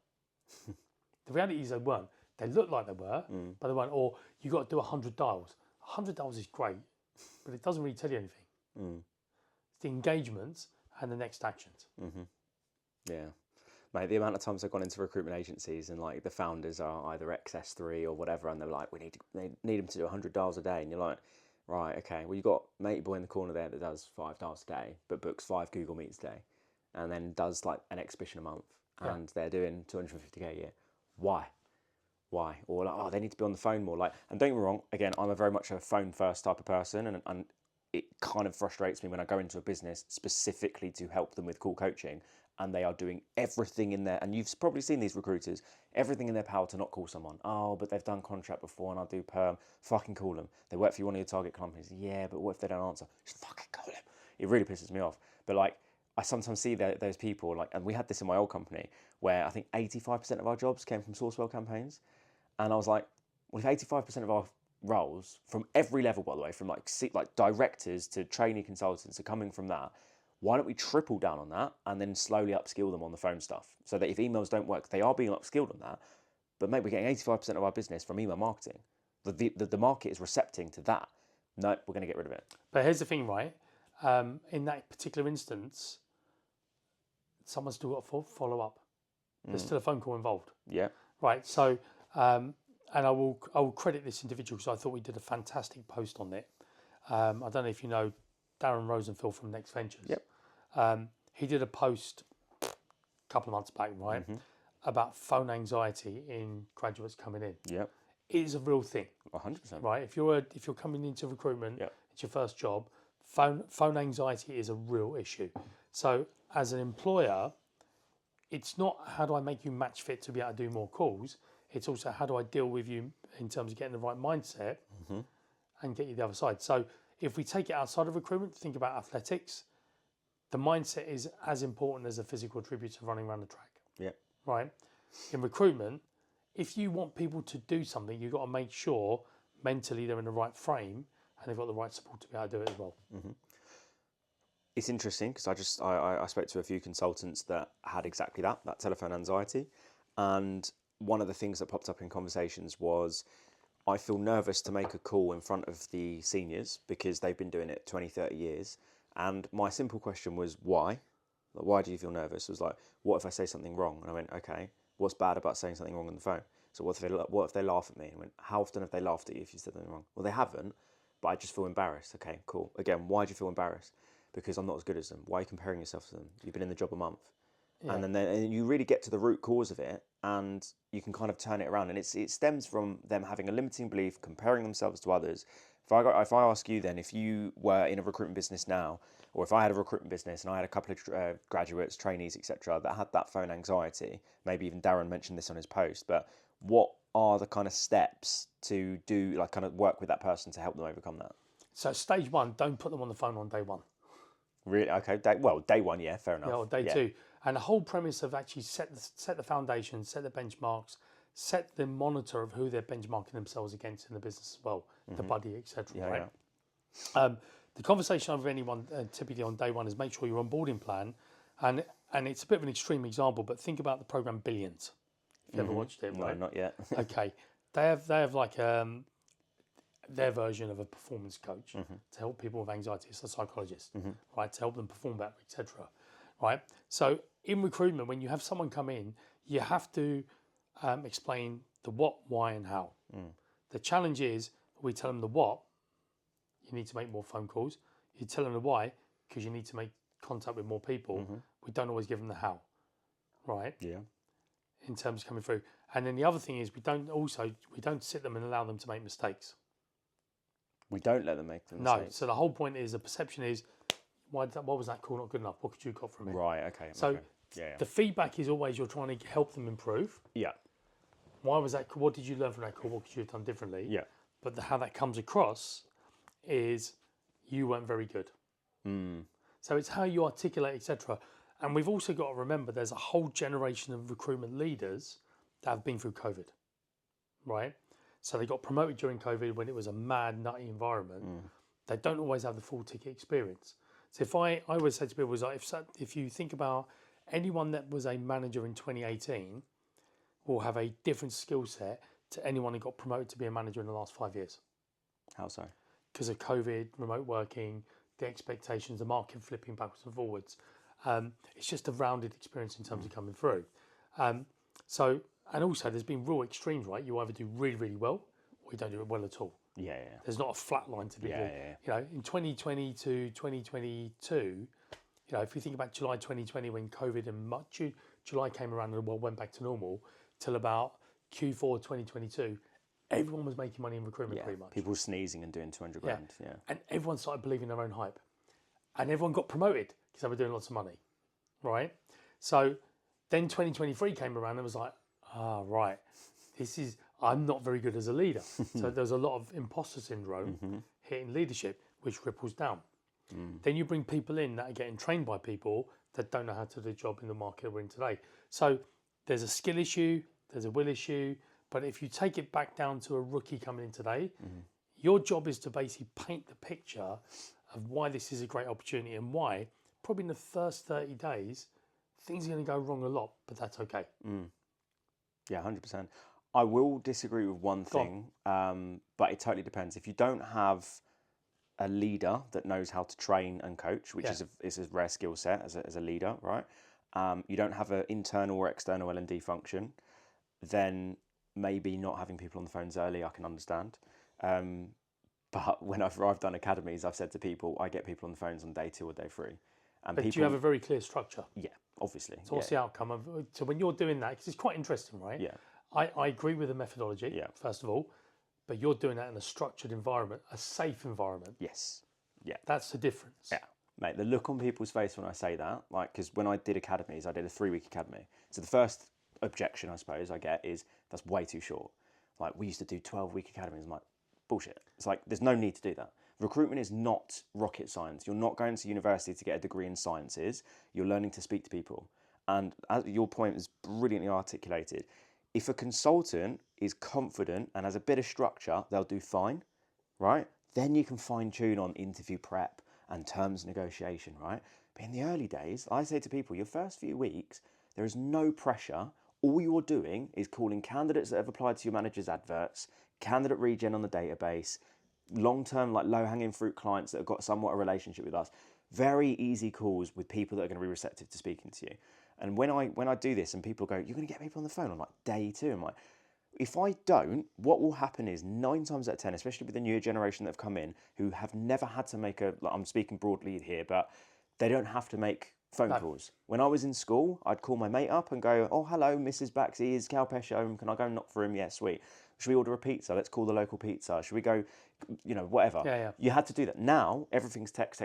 The reality is they weren't. They looked like they were, but they weren't. Or you got to do 100 dials. 100 dials is great, but it doesn't really tell you anything. It's the engagements and the next actions. Yeah. Mate, the amount of times I've gone into recruitment agencies and like the founders are either XS3 or whatever, and they're like, they need them to do 100 dials a day. And you're like, right, okay, well, you got matey boy in the corner there that does 5 dials a day, but books 5 Google Meets a day, and then does like an exhibition a month, and they're doing 250k a year. Why? Or like, oh, they need to be on the phone more. Like, and don't get me wrong, again, I'm a very much a phone first type of person, and it kind of frustrates me when I go into a business specifically to help them with call coaching, and they are doing everything in there. And you've probably seen these recruiters, everything in their power to not call someone. Oh, but they've done contract before and I'll do perm. Fucking call them. They work for you, one of your target companies. Yeah, but what if they don't answer? Just fucking call them. It really pisses me off. But like, I sometimes see those people, like, and we had this in my old company where I think 85% of our jobs came from Sourcewell campaigns. And I was like, well, if 85% of our roles from every level, by the way, from like directors to trainee consultants are coming from that, why don't we triple down on that and then slowly upskill them on the phone stuff so that if emails don't work, they are being upskilled on that. But mate, we're getting 85% of our business from email marketing. The market is recepting to that. No, we're going to get rid of it. But here's the thing, right? In that particular instance, someone's still got to follow up. There's still a phone call involved. Yeah. Right. So and I will credit this individual because I thought we did a fantastic post on it. I don't know if you know Darren Rosenfield from Next Ventures. Yep. He did a post a couple of months back, right, about phone anxiety in graduates coming in. Yep. It is a real thing. 100%. Right. If you're coming into recruitment, Yep. it's your first job. Phone anxiety is a real issue. So as an employer, it's not how do I make you match fit to be able to do more calls. It's also how do I deal with you in terms of getting the right mindset and get you the other side. So if we take it outside of recruitment, think about athletics. The mindset is as important as the physical attributes of running around the track. Yeah. Right. In recruitment, if you want people to do something, you've got to make sure mentally they're in the right frame and they've got the right support to be able to do it as well. It's interesting because I spoke to a few consultants that had exactly that telephone anxiety. And one of the things that popped up in conversations was, I feel nervous to make a call in front of the seniors because they've been doing it 20, 30 years. And my simple question was, why? Like, why do you feel nervous? It was like, what if I say something wrong? And I went, okay, what's bad about saying something wrong on the phone? So what if they laugh at me? And I went, how often have they laughed at you if you said something wrong? Well, they haven't, but I just feel embarrassed. Okay, cool. Again, why do you feel embarrassed? Because I'm not as good as them. Why are you comparing yourself to them? You've been in the job a month. Yeah. And then you really get to the root cause of it, and you can kind of turn it around. And it stems from them having a limiting belief, comparing themselves to others. If I ask you then, if you were in a recruitment business now, or if I had a recruitment business and I had a couple of graduates, trainees, etc., that had that phone anxiety, maybe even Darren mentioned this on his post, but what are the kind of steps to do, like kind of work with that person to help them overcome that? So stage one, don't put them on the phone on day one. Really? Okay. Day one, yeah, fair enough. Yeah, or day two. And the whole premise of actually set the foundation, set the benchmarks, set the monitor of who they're benchmarking themselves against in the business as well, the buddy, etc. Yeah, right? Yeah. The conversation of anyone typically on day one is make sure your onboarding plan, and it's a bit of an extreme example, but think about the program Billions. If you ever watched it, right? No, not yet. Okay, they have like their version of a performance coach to help people with anxiety. It's a psychologist, right, to help them perform better, etc. Right. So in recruitment, when you have someone come in, you have to explain the what, why, and how. The challenge is we tell them the what. You need to make more phone calls. You tell them the why because you need to make contact with more people. We don't always give them the how, right? Yeah. In terms of coming through. And then the other thing is we don't sit them and allow them to make mistakes. We don't let them make them. No. So the whole point is the perception is, what was that call not good enough? What could you have got from it? Right. Okay. So okay. Yeah. the feedback is always you're trying to help them improve. Yeah. Why was that? What did you learn from that call? What could you have done differently? Yeah. But how that comes across is you weren't very good. So it's how you articulate, etc. And we've also got to remember there's a whole generation of recruitment leaders that have been through COVID, right? So they got promoted during COVID when it was a mad, nutty environment. They don't always have the full ticket experience. So if I always say to people, was like, if you think about anyone that was a manager in 2018 will have a different skill set to anyone who got promoted to be a manager in the last 5 years. How so? Because of COVID, remote working, the expectations, the market flipping backwards and forwards. It's just a rounded experience in terms of coming through. And also there's been real extremes, right? You either do really, really well or you don't do it well at all. Yeah. There's not a flat line to be Yeah. You know, in 2020 to 2022, you know, if you think about July 2020 when COVID and July came around and the world went back to normal, till about Q4 2022, everyone was making money in recruitment pretty much. People sneezing and doing 200 grand. Yeah. And everyone started believing their own hype. And everyone got promoted because they were doing lots of money, right? So then 2023 came around and it was like, right, I'm not very good as a leader. So there's a lot of imposter syndrome hitting leadership, which ripples down. Then you bring people in that are getting trained by people that don't know how to do the job in the market we're in today. So there's a skill issue, there's a will issue, but if you take it back down to a rookie coming in today, your job is to basically paint the picture of why this is a great opportunity and why probably in the first 30 days, things are going to go wrong a lot, but that's okay. Yeah, 100%. I will disagree with one thing, but it totally depends. If you don't have a leader that knows how to train and coach, which is a rare skill set as a leader, right? You don't have an internal or external L&D function, then maybe not having people on the phones early, I can understand. But whenever I've done academies, I've said to people, I get people on the phones on day 2 or day 3. And But people, do you have a very clear structure? Yeah, obviously. So what's the outcome of? So when you're doing that, because it's quite interesting, right? Yeah. I agree with the methodology. Yeah. First of all, but you're doing that in a structured environment, a safe environment. Yes. Yeah. That's the difference. Yeah. Mate, the look on people's face when I say that, like, because when I did academies, I did a 3-week academy. So the first objection, I suppose, I get is that's way too short. Like, we used to do 12-week academies. I'm like, bullshit. It's like, there's no need to do that. Recruitment is not rocket science. You're not going to university to get a degree in sciences. You're learning to speak to people. And as your point is brilliantly articulated, if a consultant is confident and has a bit of structure, they'll do fine, right? Then you can fine tune on interview prep and terms negotiation, right? But in the early days, I say to people, your first few weeks, there is no pressure. All you're doing is calling candidates that have applied to your manager's adverts, candidate regen on the database, long-term, like low-hanging fruit clients that have got somewhat a relationship with us. Very easy calls with people that are going to be receptive to speaking to you. And when I do this and people go, you're going to get people on the phone on like day 2, I'm like, if I don't, what will happen is 9 times out of 10, especially with the newer generation that have come in, who have never had to make like, I'm speaking broadly here, but they don't have to make phone calls. When I was in school, I'd call my mate up and go, oh, hello, Mrs. Baxi, is Kalpesh home? Can I go and knock for him? Yeah, sweet. Should we order a pizza? Let's call the local pizza. Should we go, whatever. Yeah. You had to do that. Now, everything's text,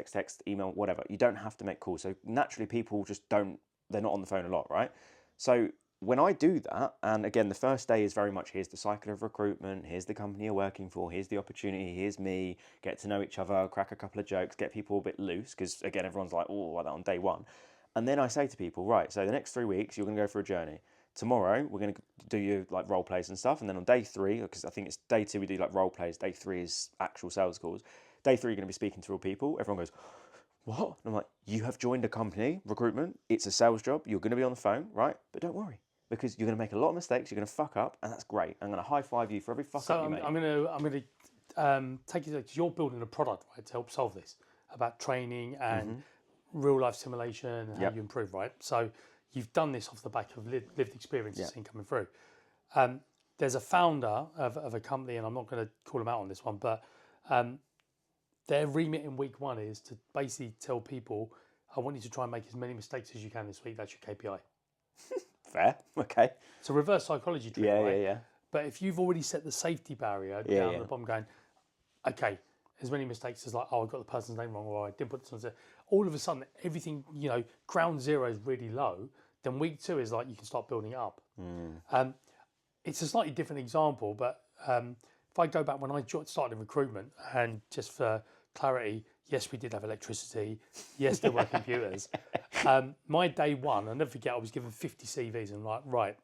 email, whatever. You don't have to make calls. So naturally, people just don't, they're not on the phone a lot, right? So when I do that, and again, the first day is very much, here's the cycle of recruitment, here's the company you're working for, here's the opportunity, here's me, get to know each other, crack a couple of jokes, get people a bit loose, because again, everyone's like, oh, like that on day 1. And then I say to people, right, so the next 3 weeks, you're going to go for a journey. Tomorrow, we're going to do your like role plays and stuff. And then on day 3, because I think it's day 2, we do like role plays. Day 3 is actual sales calls. Day 3, you're going to be speaking to real people. Everyone goes, what? And I'm like, you have joined a company, recruitment. It's a sales job. You're going to be on the phone, right? But don't worry, because you're going to make a lot of mistakes. You're going to fuck up, and that's great. I'm going to high five you for every fuck up you make. I'm going to take you, you're building a product, right, to help solve this, about training and real life simulation and how you improve, right? So you've done this off the back of lived experience you've seen coming through. There's a founder of a company, and I'm not going to call them out on this one, but their remit in week 1 is to basically tell people, I want you to try and make as many mistakes as you can this week. That's your KPI. Fair, okay. It's a reverse psychology trick, right? Yeah. But if you've already set the safety barrier down at the bottom going, okay, as many mistakes as like, oh, I got the person's name wrong, or I didn't put this on there. All of a sudden, everything, ground zero is really low. Then week 2 is like, you can start building it up. It's a slightly different example, but if I go back when I started recruitment, and just for clarity, yes, we did have electricity. Yes, there were computers. My day 1, I'll never forget, I was given 50 CVs and like, right,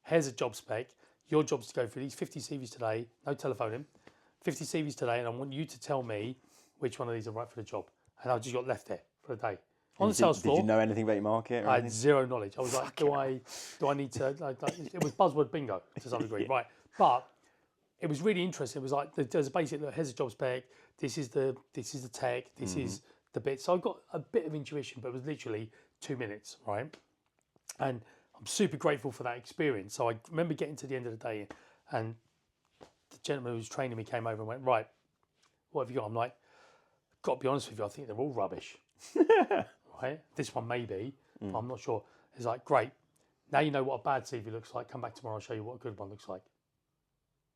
here's a job spec. Your job's to go through these 50 CVs today, no telephoning, 50 CVs today, and I want you to tell me which one of these are right for the job. And I just got left there for a day. On the sales floor. Did you know anything about your market? I had zero knowledge. I was like, do I need to, it was buzzword bingo to some degree, right? But it was really interesting. It was like, there's a basic, look, here's a job spec, this is the tech, this is the bit. So I got a bit of intuition, but it was literally 2 minutes, right? And I'm super grateful for that experience. So I remember getting to the end of the day, and the gentleman who was training me came over and went, right, what have you got? I'm like, got to be honest with you, I think they're all rubbish. Right? This one may be, but I'm not sure. It's like, great. Now you know what a bad CV looks like. Come back tomorrow, I'll show you what a good one looks like.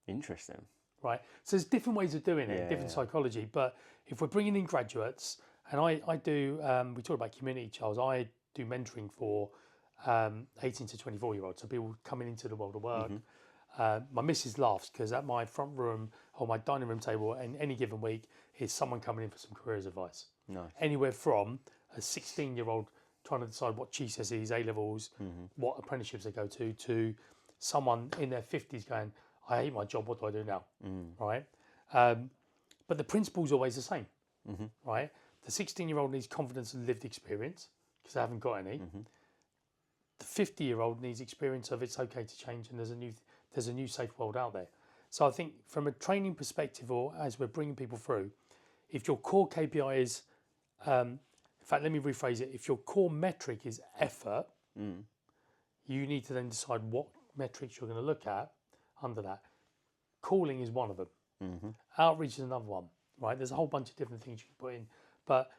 Interesting. Right? So there's different ways of doing it, different psychology. But if we're bringing in graduates, and I do, we talk about community, Charles, I do mentoring for 18 to 24-year-olds, so people coming into the world of work. My missus laughs because at my front room or my dining room table in any given week is someone coming in for some careers advice. Nice. Anywhere from a 16-year-old trying to decide what GCSEs, A-levels, what apprenticeships they go to someone in their 50s going, I hate my job, what do I do now? Right? But the principle's always the same, right? The 16-year-old needs confidence and lived experience because they haven't got any. The 50-year-old needs experience of it's okay to change and there's a new safe world out there. So I think from a training perspective, or as we're bringing people through, if your core KPI is, in fact, let me rephrase it. If your core metric is effort, you need to then decide what metrics you're going to look at under that. Calling is one of them. Outreach is another one, right? There's a whole bunch of different things you can put in. But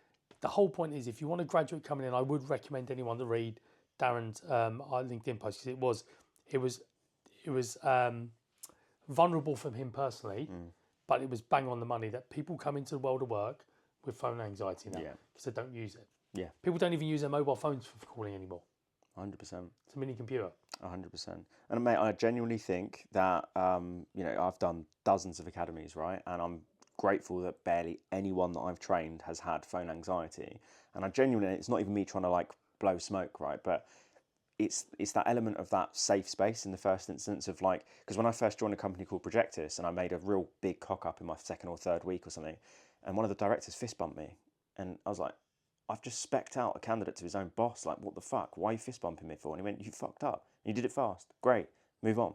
the whole point is, if you want a graduate coming in, I would recommend anyone to read Darren's LinkedIn post, because it was vulnerable from him personally, but it was bang on the money that people come into the world of work with phone anxiety now because they don't use it. Yeah. People don't even use their mobile phones for calling anymore. 100%. It's a mini computer. 100%. And mate, I genuinely think that, I've done dozens of academies, right? And I'm grateful that barely anyone that I've trained has had phone anxiety. And I genuinely, it's not even me trying to like blow smoke, right? But it's that element of that safe space in the first instance of like, because when I first joined a company called Projectus and I made a real big cock up in my second or third week or something, and one of the directors fist bumped me. And I was like, I've just specced out a candidate to his own boss. Like, what the fuck? Why are you fist bumping me for? And he went, you fucked up. And you did it fast. Great. Move on.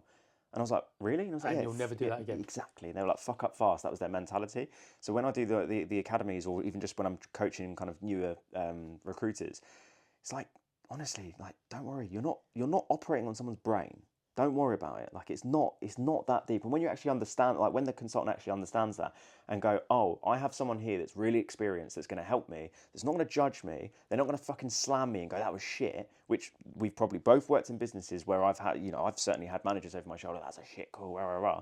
And I was like, really? And I was like, And you'll never do that again. Exactly. And they were like, fuck up fast. That was their mentality. So when I do the academies, or even just when I'm coaching kind of newer recruiters, it's like, honestly, like, don't worry. You're not operating on someone's brain. Don't worry about it. Like, it's not that deep. And when you actually understand, like when the consultant actually understands that and go, oh, I have someone here that's really experienced, that's going to help me, that's not going to judge me, they're not going to fucking slam me and go, that was shit, which we've probably both worked in businesses where I've had, I've certainly had managers over my shoulder, that's a shit call, rah, rah, rah.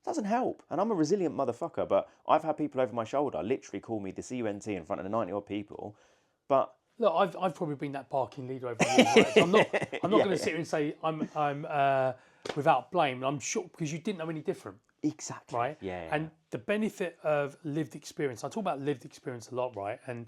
Doesn't help. And I'm a resilient motherfucker, but I've had people over my shoulder literally call me the CUNT in front of the 90 odd people. But look, I've probably been that barking leader over the years. Right? So I'm not going to sit here and say I'm without blame. I'm sure because you didn't know any different. Exactly. Right. Yeah. And the benefit of lived experience. I talk about lived experience a lot, right? And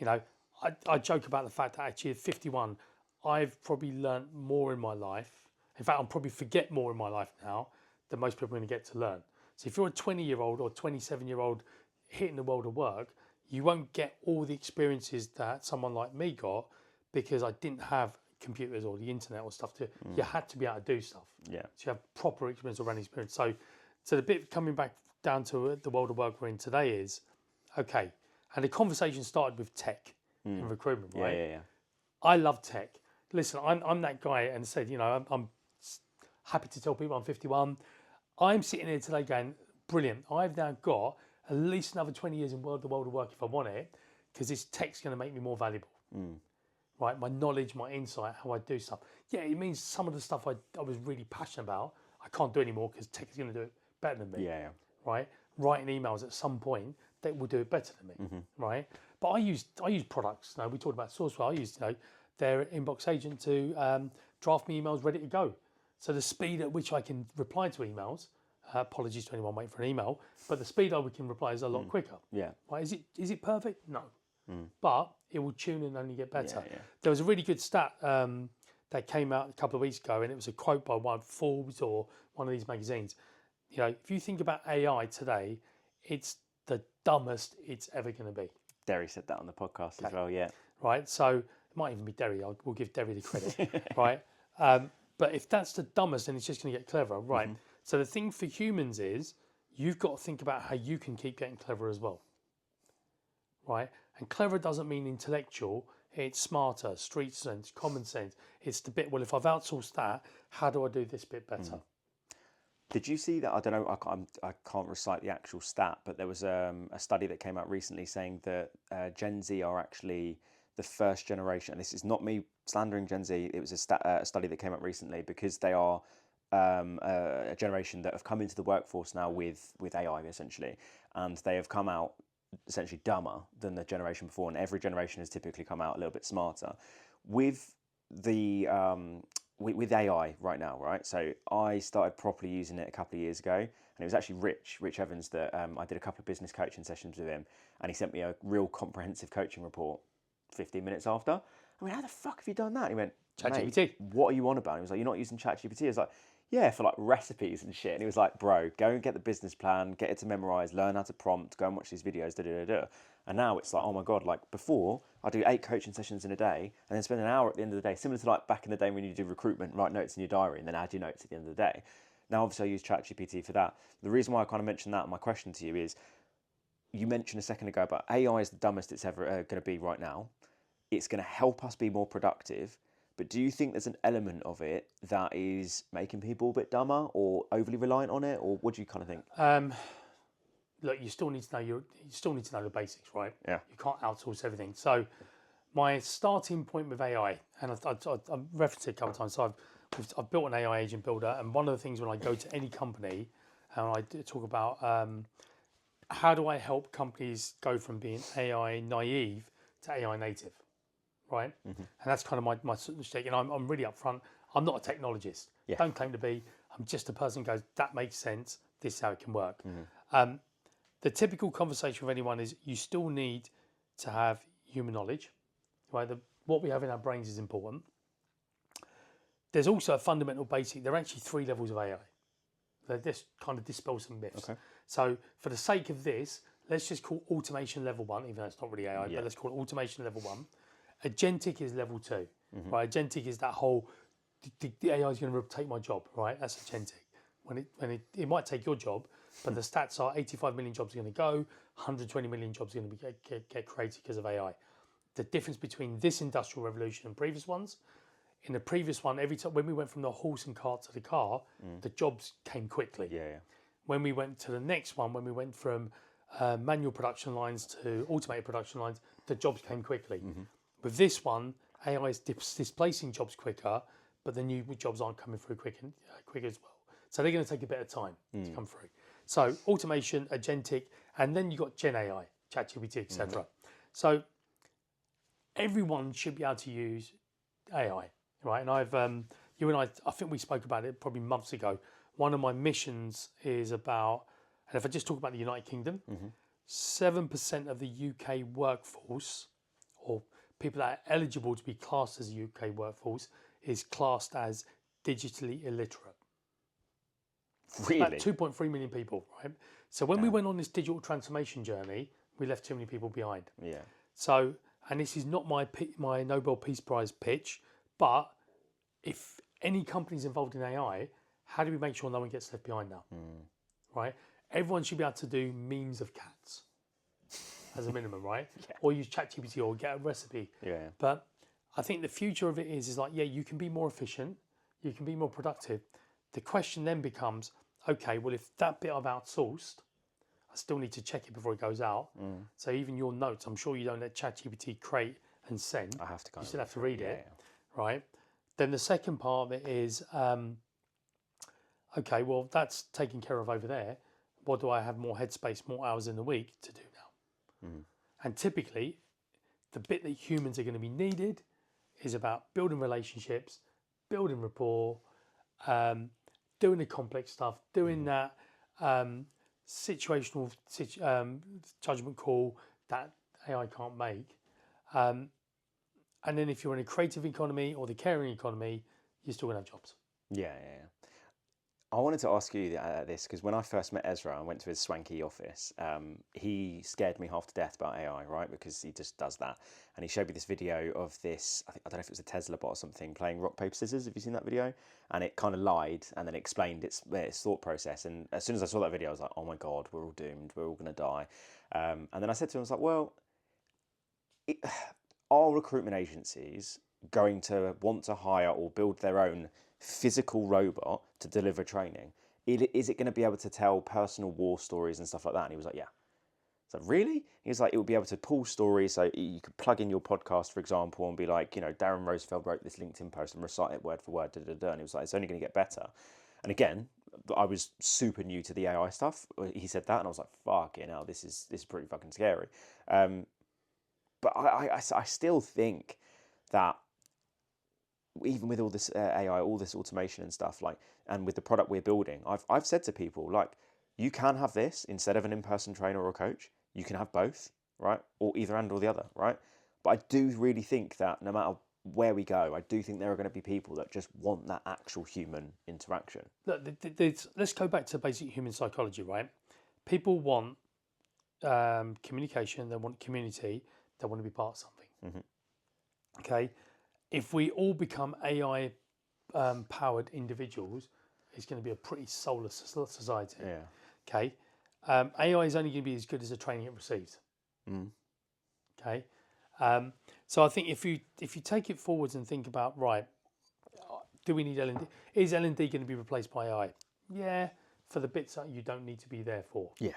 I joke about the fact that actually at 51, I've probably learned more in my life. In fact, I'll probably forget more in my life now than most people are going to get to learn. So if you're a 20-year-old or 27-year-old hitting the world of work, you won't get all the experiences that someone like me got because I didn't have computers or the internet or stuff. You had to be able to do stuff. Yeah. So you have proper experience or running experience. So the bit coming back down to the world of work we're in today is, okay, and the conversation started with tech and recruitment, right? Yeah. I love tech. Listen, I'm that guy and said, I'm happy to tell people I'm 51. I'm sitting here today going, brilliant. I've now got at least another 20 years in the world of work if I want it, because this tech's going to make me more valuable. Right? My knowledge, my insight, how I do stuff. Yeah, it means some of the stuff I was really passionate about, I can't do anymore because tech is going to do it better than me. Yeah. Right? Writing emails at some point, they will do it better than me. Right? But I use products. We talked about Sourcewell. I use their inbox agent to draft me emails ready to go. So the speed at which I can reply to emails, apologies to anyone waiting for an email, but the speed we can reply is a lot quicker. Yeah. Right? Is it perfect? No. But it will tune and only get better. Yeah. There was a really good stat that came out a couple of weeks ago, and it was a quote by one of Forbes or one of these magazines. If you think about AI today, it's the dumbest it's ever going to be. Derry said that on the podcast as well, yeah. Right, so it might even be Derry. We'll give Derry the credit, right? But if that's the dumbest, then it's just going to get cleverer, right? So the thing for humans is you've got to think about how you can keep getting clever as well, right? And clever doesn't mean intellectual. It's smarter, street sense, common sense. It's the bit, well, if I've outsourced that, how do I do this bit better? Did you see that? I don't know, I can't recite the actual stat, but there was a study that came out recently saying that Gen Z are actually the first generation, and this is not me slandering Gen Z, it was a study that came out recently, because they are a generation that have come into the workforce now with AI, essentially, and they have come out essentially dumber than the generation before, and every generation has typically come out a little bit smarter. With the with AI right now, right? So I started properly using it a couple of years ago, and it was actually Rich Evans that I did a couple of business coaching sessions with him, and he sent me a real comprehensive coaching report 15 minutes after. I mean, how the fuck have you done that? He went, ChatGPT. What are you on about? He was like, you're not using ChatGPT? I was like, yeah, for like recipes and shit. And he was like, bro, go and get the business plan, get it to memorize, learn how to prompt, go and watch these videos, da. And now it's like, oh my God, like before I do 8 coaching sessions in a day and then spend an hour at the end of the day, similar to like back in the day when you do recruitment, write notes in your diary and then add your notes at the end of the day. Now, obviously I use ChatGPT for that. The reason why I kind of mentioned that in my question to you is, you mentioned a second ago about AI is the dumbest it's ever going to be right now. It's going to help us be more productive, But do you think there's an element of it that is making people a bit dumber or overly reliant on it, or what do you kind of think? Look, you still need to know the basics, right? Yeah. You can't outsource everything. So my starting point with AI, and I've referenced it a couple of times. So I've built an AI agent builder, and one of the things when I go to any company, and I talk about how do I help companies go from being AI naive to AI native, right? And that's kind of my mistake. And I'm really upfront. I'm not a technologist. Yeah. Don't claim to be. I'm just a person who goes, that makes sense. This is how it can work. The typical conversation with anyone is you still need to have human knowledge, right? What we have in our brains is important. There's also a fundamental basic. There are actually 3 levels of AI. They just kind of dispel some myths. Okay. So for the sake of this, let's just call automation level 1, even though it's not really AI, but let's call it automation level 1. Agentic is level 2, right? Agentic is that whole, the AI is going to take my job, right? That's agentic. When it might take your job, but the stats are 85 million jobs are going to go, 120 million jobs are going to get created because of AI. The difference between this industrial revolution and previous ones, in the previous one, every time when we went from the horse and cart to the car, the jobs came quickly. Yeah. When we went to the next one, when we went from manual production lines to automated production lines, the jobs came quickly. With this one, AI is displacing jobs quicker, but the new jobs aren't coming through quick as well. So they're going to take a bit of time to come through. So automation, agentic, and then you've got Gen AI, ChatGPT, etc. So everyone should be able to use AI, right? And I've, you and I think we spoke about it probably months ago. One of my missions is about, and if I just talk about the United Kingdom, 7% of the UK workforce, or people that are eligible to be classed as a UK workforce, is classed as digitally illiterate. Really? About 2.3 million people, right? So when we went on this digital transformation journey, we left too many people behind. Yeah. So, and this is not my Nobel Peace Prize pitch, but if any company's involved in AI, how do we make sure no one gets left behind now? Right? Everyone should be able to do memes of cats as a minimum, right? Or use ChatGPT or get a recipe. Yeah. But I think the future of it is like, yeah, you can be more efficient, you can be more productive. The question then becomes, okay, well, if that bit I've outsourced, I still need to check it before it goes out. So even your notes, I'm sure you don't let ChatGPT create and send. I have to You still have to read it, right? Then the second part of it is, okay, well, that's taken care of over there. What do I have more headspace, more hours in the week to do now? And typically, the bit that humans are going to be needed is about building relationships, building rapport, doing the complex stuff, doing that situational judgment call that AI can't make. And then if you're in a creative economy or the caring economy, you're still going to have jobs. Yeah. I wanted to ask you this because when I first met Ezra, I went to his swanky office. He scared me half to death about AI, right? Because he just does that. And he showed me this video of this, I don't know if it was a Tesla bot or something, playing rock, paper, scissors. Have you seen that video? And it kind of lied and then explained its thought process. And as soon as I saw that video, I was like, oh my God, we're all doomed. We're all going to die. And then I said to him, I was like, well, are recruitment agencies going to want to hire or build their own physical robot to deliver training? Is it going to be able to tell personal war stories and stuff like that? And he was like, yeah. So really? He was like, it would be able to pull stories. So you could plug in your podcast, for example, and be like, Darren Roosevelt wrote this LinkedIn post and recite it word for word. And he was like, it's only going to get better. And again, I was super new to the AI stuff. He said that, and I was like, fuck, this is pretty fucking scary. But I still think that even with all this AI, all this automation and stuff, and with the product we're building, I've said to people, you can have this instead of an in-person trainer or a coach. You can have both, right? Or either and or the other, right? But I do really think that no matter where we go, I do think there are going to be people that just want that actual human interaction. Look, let's go back to basic human psychology, right? People want communication, they want community, they want to be part of something. Okay? If we all become AI powered individuals, it's going to be a pretty soulless society. Yeah. Okay. AI is only going to be as good as the training it receives. Okay. So I think if you take it forwards and think about, right, do we need L&D? Is L&D going to be replaced by AI? Yeah, for the bits that you don't need to be there for. Yeah.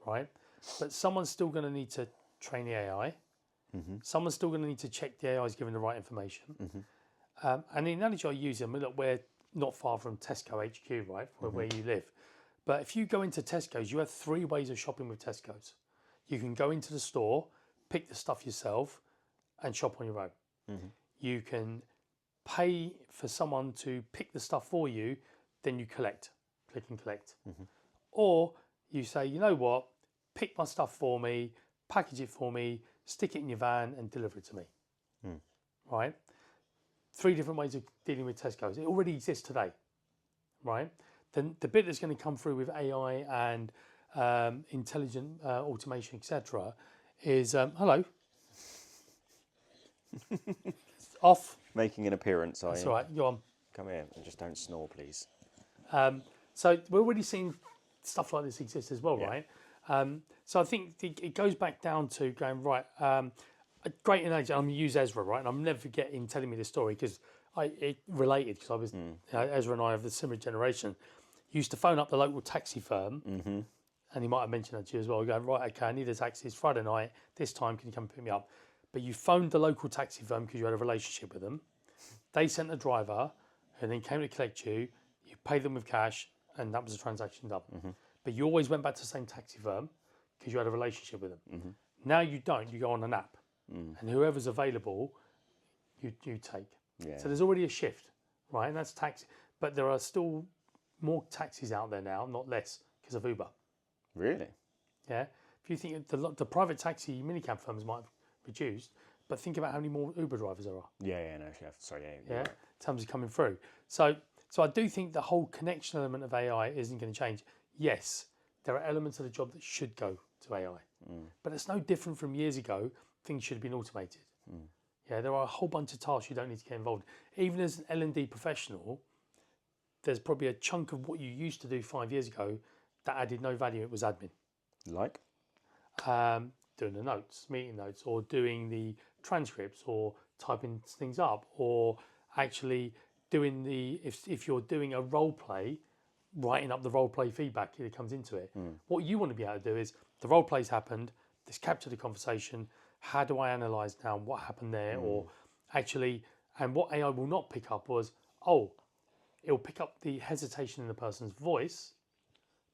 Right? But someone's still going to need to train the AI. Someone's still going to need to check the AI is giving the right information. And the analogy I use, look, we're not far from Tesco HQ, right, where you live. But if you go into Tesco's, you have 3 ways of shopping with Tesco's. You can go into the store, pick the stuff yourself, and shop on your own. You can pay for someone to pick the stuff for you, then you collect, click and collect. Or you say, you know what, pick my stuff for me, package it for me, stick it in your van and deliver it to me. Right? 3 different ways of dealing with Tesco's. It already exists today. Right? Then the bit that's going to come through with AI and intelligent automation, etc., is hello. Off. Making an appearance, That's right. Go on. Come here and just don't snore, please. So we're already seeing stuff like this exist as well, right? So I think it goes back down to going, right, a great analogy, I'm going to use Ezra, right? And I'm never forgetting telling me this story because it related, because I was, Ezra and I of the similar generation, used to phone up the local taxi firm, and he might have mentioned that to you as well, going, right, okay, I need a taxi, it's Friday night, this time, can you come pick me up? But you phoned the local taxi firm because you had a relationship with them. They sent a driver who then came to collect you, you paid them with cash, and that was the transaction done. But you always went back to the same taxi firm because you had a relationship with them. Now you don't, you go on an app, and whoever's available, you take. So there's already a shift, right? And that's taxi. But there are still more taxis out there now, not less, because of Uber. Really? Yeah. If you think the private taxi minicab firms might have reduced, but think about how many more Uber drivers there are. Sorry, in terms of coming through. So I do think the whole connection element of AI isn't going to change. Yes, there are elements of the job that should go to AI, but it's no different from years ago. Things should have been automated. Yeah, there are a whole bunch of tasks you don't need to get involved in. Even as an L&D professional, there's probably a chunk of what you used to do 5 years ago that added no value. It was admin. Like? Doing the notes, meeting notes, or doing the transcripts, or typing things up, or actually doing if you're doing a role play, writing up the role play feedback that comes into it. What you want to be able to do is the role play's happened, this captured the conversation, how do I analyse now what happened there, or actually, and what AI will not pick up was, it'll pick up the hesitation in the person's voice,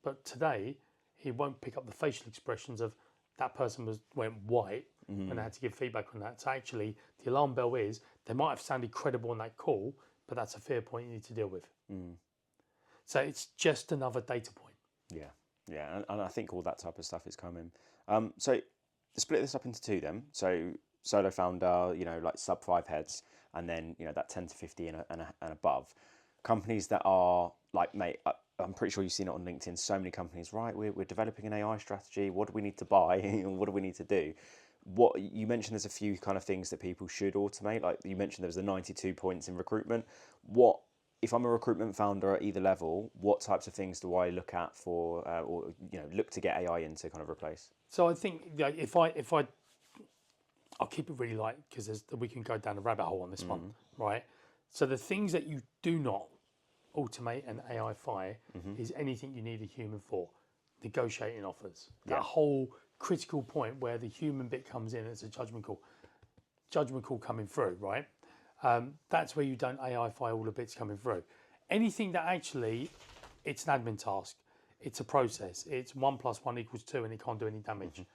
but today it won't pick up the facial expressions of that person went white when they had to give feedback on that. So actually, the alarm bell is they might have sounded credible on that call, but that's a fair point you need to deal with. So it's just another data point. Yeah, and I think all that type of stuff is coming. So split this up into 2 then. So solo founder, like sub 5 heads, and then that 10 to 50 and above. Companies that are like, mate, I'm pretty sure you've seen it on LinkedIn. So many companies, right? We're developing an AI strategy. What do we need to buy? And what do we need to do? What you mentioned, there's a few kind of things that people should automate. Like you mentioned, there was the 92 points in recruitment. What if I'm a recruitment founder at either level? What types of things do I look at for, or look to get AI in to kind of replace? So I think if I'll keep it really light because we can go down a rabbit hole on this one, right? So the things that you do not automate and AI-fy is anything you need a human for. Negotiating offers. That whole critical point where the human bit comes in, it's a judgment call. Judgment call coming through, right? That's where you don't AI-fy all the bits coming through. Anything that actually, it's an admin task. It's a process. It's 1 + 1 = 2 and it can't do any damage.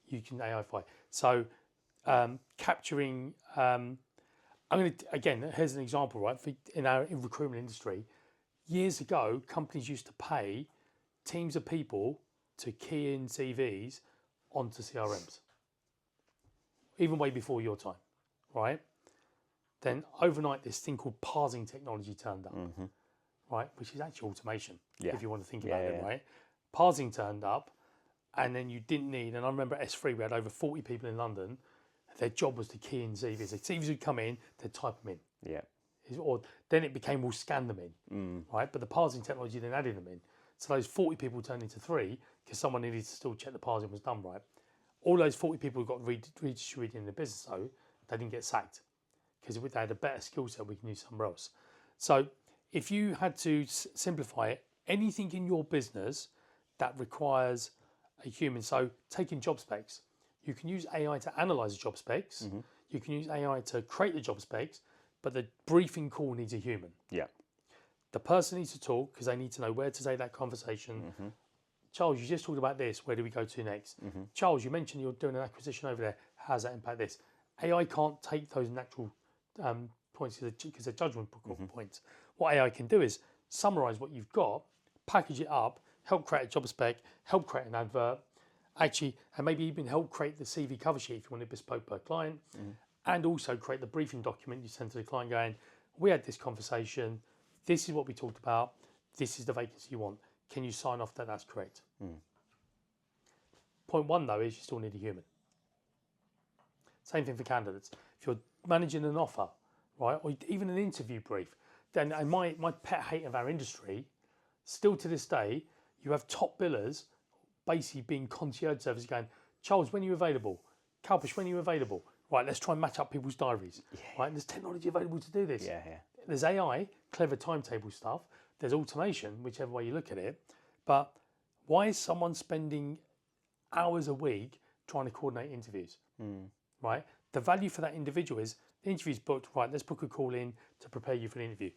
You can AI-fy. So capturing... again, here's an example, right? In recruitment industry, years ago, companies used to pay teams of people to key in CVs onto CRMs, even way before your time, right? Then overnight, this thing called parsing technology turned up, right? Which is actually automation, if you want to think about it, right? Parsing turned up, and then you didn't need, and I remember at S3, we had over 40 people in London. Their job was to key in CVs. The CVs would come in, they'd type them in. Yeah. Or then it became we'll scan them in, right? But the parsing technology then added them in. So those 40 people turned into 3 because someone needed to still check the parsing was done right. All those 40 people who got redistributed in the business, though, they didn't get sacked because if they had a better skill set, we can use somewhere else. So if you had to simplify it, anything in your business that requires a human, so taking job specs, you can use AI to analyze the job specs, you can use AI to create the job specs, but the briefing call needs a human. Yeah. The person needs to talk because they need to know where to take that conversation. Charles, you just talked about this. Where do we go to next? Charles, you mentioned you're doing an acquisition over there. How does that impact this? AI can't take those natural points because they're judgment points. What AI can do is summarize what you've got, package it up, help create a job spec, help create an advert, actually, and maybe even help create the CV cover sheet if you want it bespoke per client, and also create the briefing document you send to the client going, we had this conversation, this is what we talked about, this is the vacancy you want. Can you sign off that that's correct? Point one, though, is you still need a human. Same thing for candidates. If you're managing an offer, right, or even an interview brief, then and my pet hate of our industry, still to this day, you have top billers basically being concierge service going, Charles, when are you available? Kalpesh, when are you available? Right, let's try and match up people's diaries. Right, there's technology available to do this. There's AI, clever timetable stuff. There's automation, whichever way you look at it. But why is someone spending hours a week trying to coordinate interviews? Right? The value for that individual is the interview's booked. Right, let's book a call in to prepare you for the interview.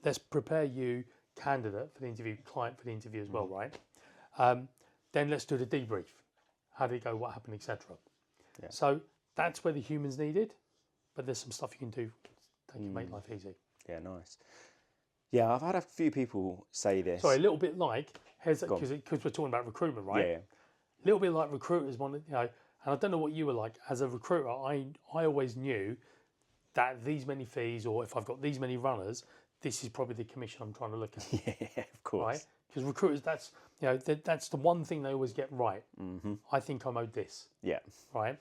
Let's prepare you, candidate, for the interview, client for the interview as well, right? Then let's do the debrief. How did it go? What happened, etc. So that's where the human's needed, but there's some stuff you can do that can make life easy. Yeah, nice. Yeah, I've had a few people say this. Sorry, a little bit like, because we're talking about recruitment, right? Yeah. A little bit like recruiters want to, and I don't know what you were like as a recruiter. I always knew that these many fees, or if I've got these many runners, this is probably the commission I'm trying to look at. Yeah, of course. Right? Because recruiters, that's the one thing they always get right. I think I'm owed this. Yeah. Right?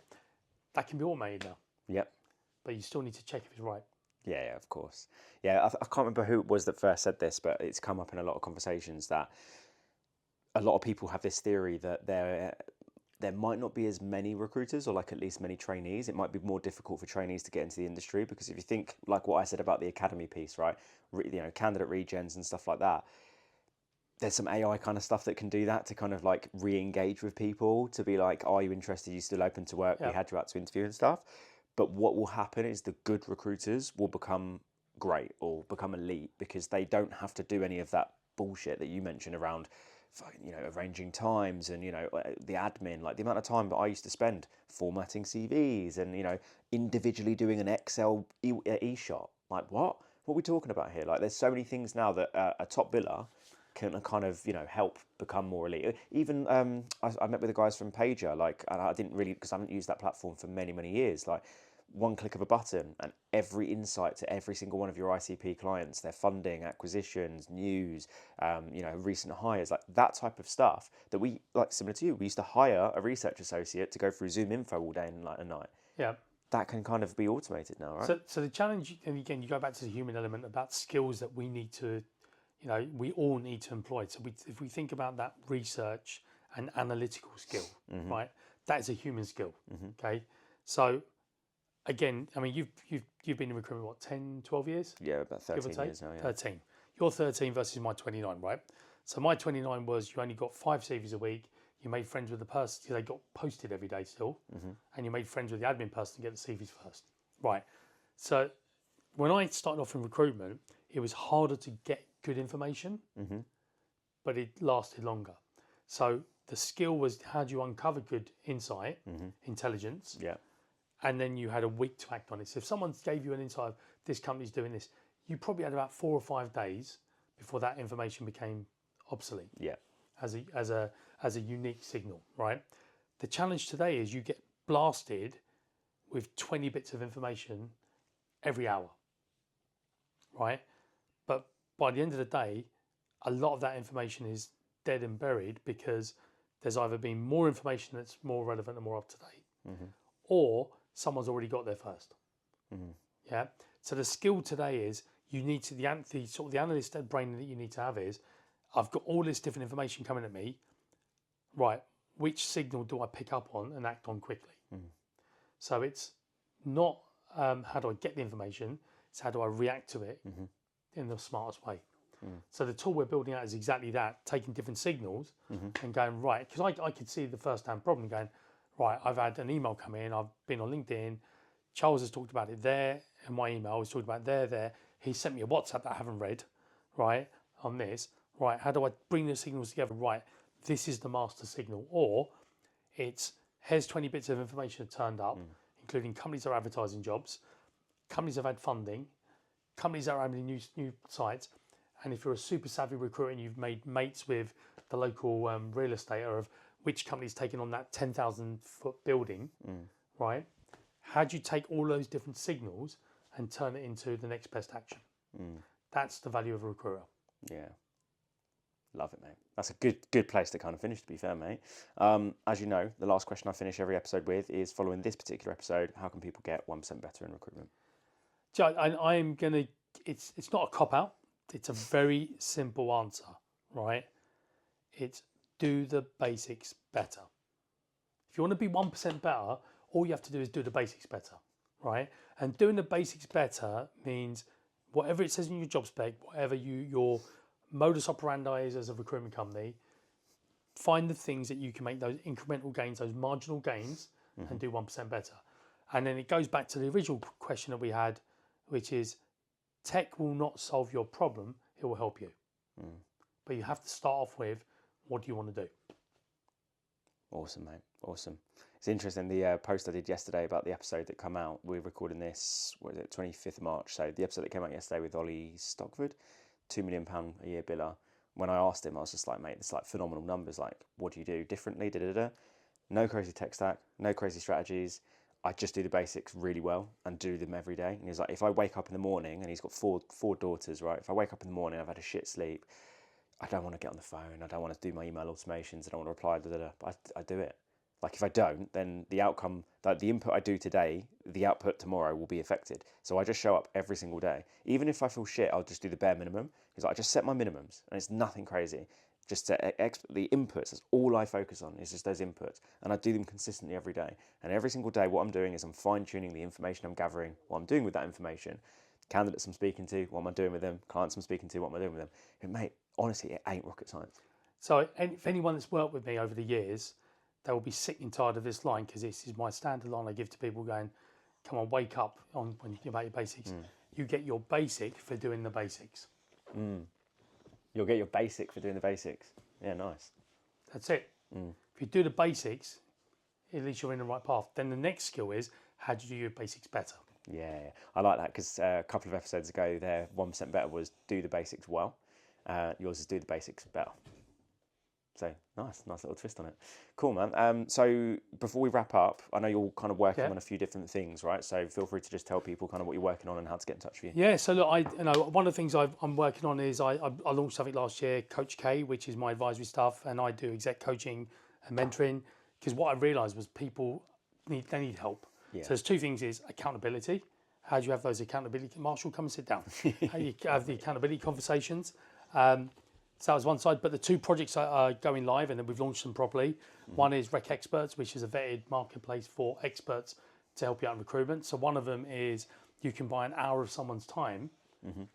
That can be automated now. Yep. But you still need to check if it's right. Yeah, of course. Yeah, I can't remember who it was that first said this, but it's come up in a lot of conversations that a lot of people have this theory that there might not be as many recruiters, or like at least many trainees. It might be more difficult for trainees to get into the industry because if you think like what I said about the academy piece, right? Candidate regens and stuff like that. There's some AI kind of stuff that can do that to kind of like re-engage with people to be like, are you interested? Are you still open to work? We had you out to interview and stuff. But what will happen is the good recruiters will become great or become elite because they don't have to do any of that bullshit that you mentioned around, arranging times and, the admin, like the amount of time that I used to spend formatting CVs and, individually doing an Excel e-shot. Like, what are we talking about here? Like, there's so many things now that a top biller can kind of, help become more elite. Even I met with the guys from Pager, and I didn't really, because I haven't used that platform for many, many years, like one click of a button and every insight to every single one of your ICP clients, their funding, acquisitions, news, recent hires, like that type of stuff that we, like similar to you, we used to hire a research associate to go through Zoom info all day and like a night. Yeah. That can kind of be automated now, right? So the challenge, and again, you go back to the human element about skills that we need to, we all need to employ. So if we think about that research and analytical skill, right, that is a human skill. Okay. So again, I mean, you've been in recruitment, what, 10, 12 years? Yeah, about 13 years now, yeah. 13. You're 13 versus my 29, right? So my 29 was you only got 5 CVs a week. You made friends with the person. They got posted every day still. And you made friends with the admin person to get the CVs first. Right. So when I started off in recruitment, it was harder to get good information, but it lasted longer. So the skill was how do you uncover good insight, intelligence, and then you had a week to act on it. So if someone gave you an insight of this company's doing this, you probably had about 4 or 5 days before that information became obsolete. Yeah, as a unique signal, right? The challenge today is you get blasted with 20 bits of information every hour, right? But by the end of the day, a lot of that information is dead and buried because there's either been more information that's more relevant and more up to date, or someone's already got there first. Yeah. So the skill today is you need to the analyst brain that you need to have is I've got all this different information coming at me. Right. which signal do I pick up on and act on quickly? So it's not how do I get the information, it's how do I react to it in the smartest way. So the tool we're building out is exactly that, taking different signals and going, right, because I could see the first-hand problem going, right, I've had an email come in, I've been on LinkedIn, Charles has talked about it there, and my email has talked about there. He sent me a WhatsApp that I haven't read, right, on this. Right, how do I bring the signals together? Right, this is the master signal. Or it's, here's 20 bits of information that turned up, including companies that are advertising jobs, companies that have had funding, companies that are having new sites. And if you're a super savvy recruiter and you've made mates with the local real estate or of which company's taking on that 10,000 foot building, right? How do you take all those different signals and turn it into the next best action? That's the value of a recruiter. Yeah. Love it, mate. That's a good place to kind of finish, to be fair, mate. As you know, the last question I finish every episode with is, following this particular episode, how can people get 1% better in recruitment? Joe, I'm going to, it's not a cop-out. It's a very simple answer, right? It's do the basics better. If you want to be 1% better, all you have to do is do the basics better, right? And doing the basics better means whatever it says in your job spec, whatever your modus operandi is as a recruitment company, find the things that you can make those incremental gains, those marginal gains, and do 1% better. And then it goes back to the original question that we had, which is tech will not solve your problem, it will help you. But you have to start off with, what do you want to do? Awesome, mate. Awesome. It's interesting, the post I did yesterday about the episode that come out, we're recording this, 25th of March, so the episode that came out yesterday with Ollie Stockford, £2 million a year biller. When I asked him, I was just like, mate, it's like phenomenal numbers, like, what do you do differently, No crazy tech stack, no crazy strategies, I just do the basics really well and do them every day. And he's like, if I wake up in the morning, and he's got four daughters, right? If I wake up in the morning, I've had a shit sleep, I don't want to get on the phone, I don't want to do my email automations, I don't want to reply, but I do it. Like, if I don't, then the outcome, like the input I do today, the output tomorrow will be affected. So I just show up every single day. Even if I feel shit, I'll just do the bare minimum. He's like, I just set my minimums, and it's nothing crazy. Just the inputs, that's all I focus on, is just those inputs. And I do them consistently every day. And every single day, what I'm doing is I'm fine-tuning the information I'm gathering, what I'm doing with that information. Candidates I'm speaking to, what am I doing with them? Clients I'm speaking to, what am I doing with them? And mate, honestly, it ain't rocket science. So if anyone that's worked with me over the years, they will be sick and tired of this line, because this is my standard line I give to people going, come on, wake up on when you think about your basics. You get your basic for doing the basics. You'll get your basic for doing the basics. Yeah, nice. That's it. If you do the basics, at least you're in the right path. Then the next skill is, how do you do your basics better? Yeah, I like that, because a couple of episodes ago, their 1% better was do the basics well. Yours is do the basics better. So nice little twist on it. Cool, man. So before we wrap up, I know you're kind of working on a few different things, right? So feel free to just tell people kind of what you're working on and how to get in touch with you. Yeah. So look, one of the things I'm working on is I launched something last year, Coach K, which is my advisory stuff, and I do exec coaching and mentoring, because what I realised was people need help. Yeah. So there's two things: is accountability. How do you have those accountability? Marshall, come and sit down. How do you have the accountability conversations? So that was one side, but the two projects are going live, and then we've launched them properly. One is Rec Experts, which is a vetted marketplace for experts to help you out in recruitment. So one of them is you can buy an hour of someone's time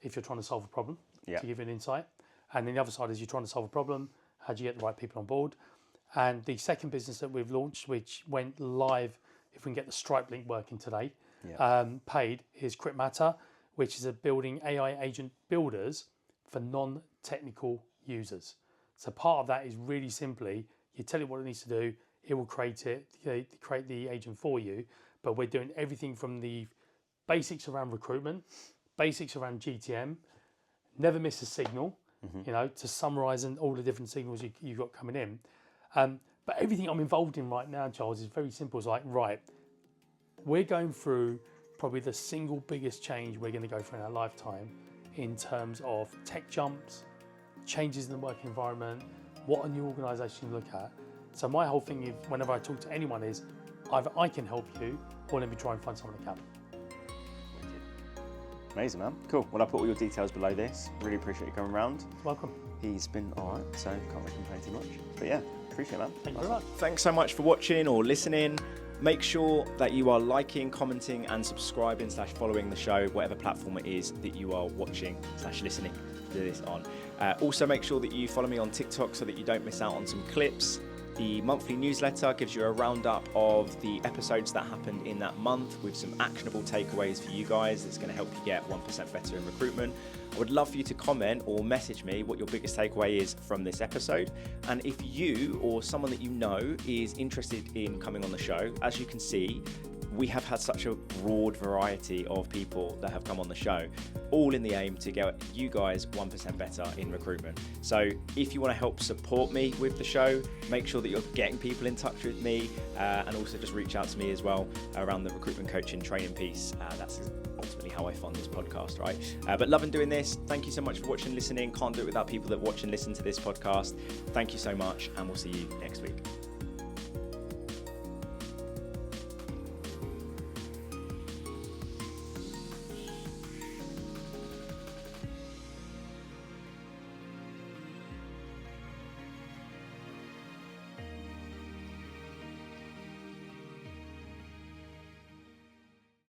if you're trying to solve a problem, to give you an insight. And then the other side is you're trying to solve a problem, how do you get the right people on board? And the second business that we've launched, which went live, if we can get the Stripe link working today, paid, is Crit Matter, which is a building AI agent builders for non-technical users. So part of that is really simply, you tell it what it needs to do, it will create the agent for you. But we're doing everything from the basics around recruitment, basics around GTM, never miss a signal, to summarize and all the different signals you've got coming in. But everything I'm involved in right now, Charles, is very simple. It's like, right, we're going through probably the single biggest change we're going to go through in our lifetime in terms of tech jumps, changes in the work environment, what a new organisation look at. So my whole thing is, whenever I talk to anyone, is either I can help you, or let me try and find someone that can. Amazing, man. Cool. Well, I'll put all your details below this. Really appreciate you coming around. Welcome. He's been all right, so can't really complain too much. But yeah, Appreciate it, man. Thank you very much. Thanks so much for watching or listening. Make sure that you are liking, commenting and subscribing / following the show, whatever platform it is that you are watching / listening to this on. Also make sure that you follow me on TikTok so that you don't miss out on some clips. The monthly newsletter gives you a roundup of the episodes that happened in that month with some actionable takeaways for you guys. It's going to help you get 1% better in recruitment. I would love for you to comment or message me what your biggest takeaway is from this episode. And if you or someone that you know is interested in coming on the show, as you can see, we have had such a broad variety of people that have come on the show, all in the aim to get you guys 1% better in recruitment. So if you want to help support me with the show, make sure that you're getting people in touch with me, and also just reach out to me as well around the recruitment coaching training piece. That's ultimately how I fund this podcast, right? But loving doing this. Thank you so much for watching and listening. Can't do it without people that watch and listen to this podcast. Thank you so much, and we'll see you next week.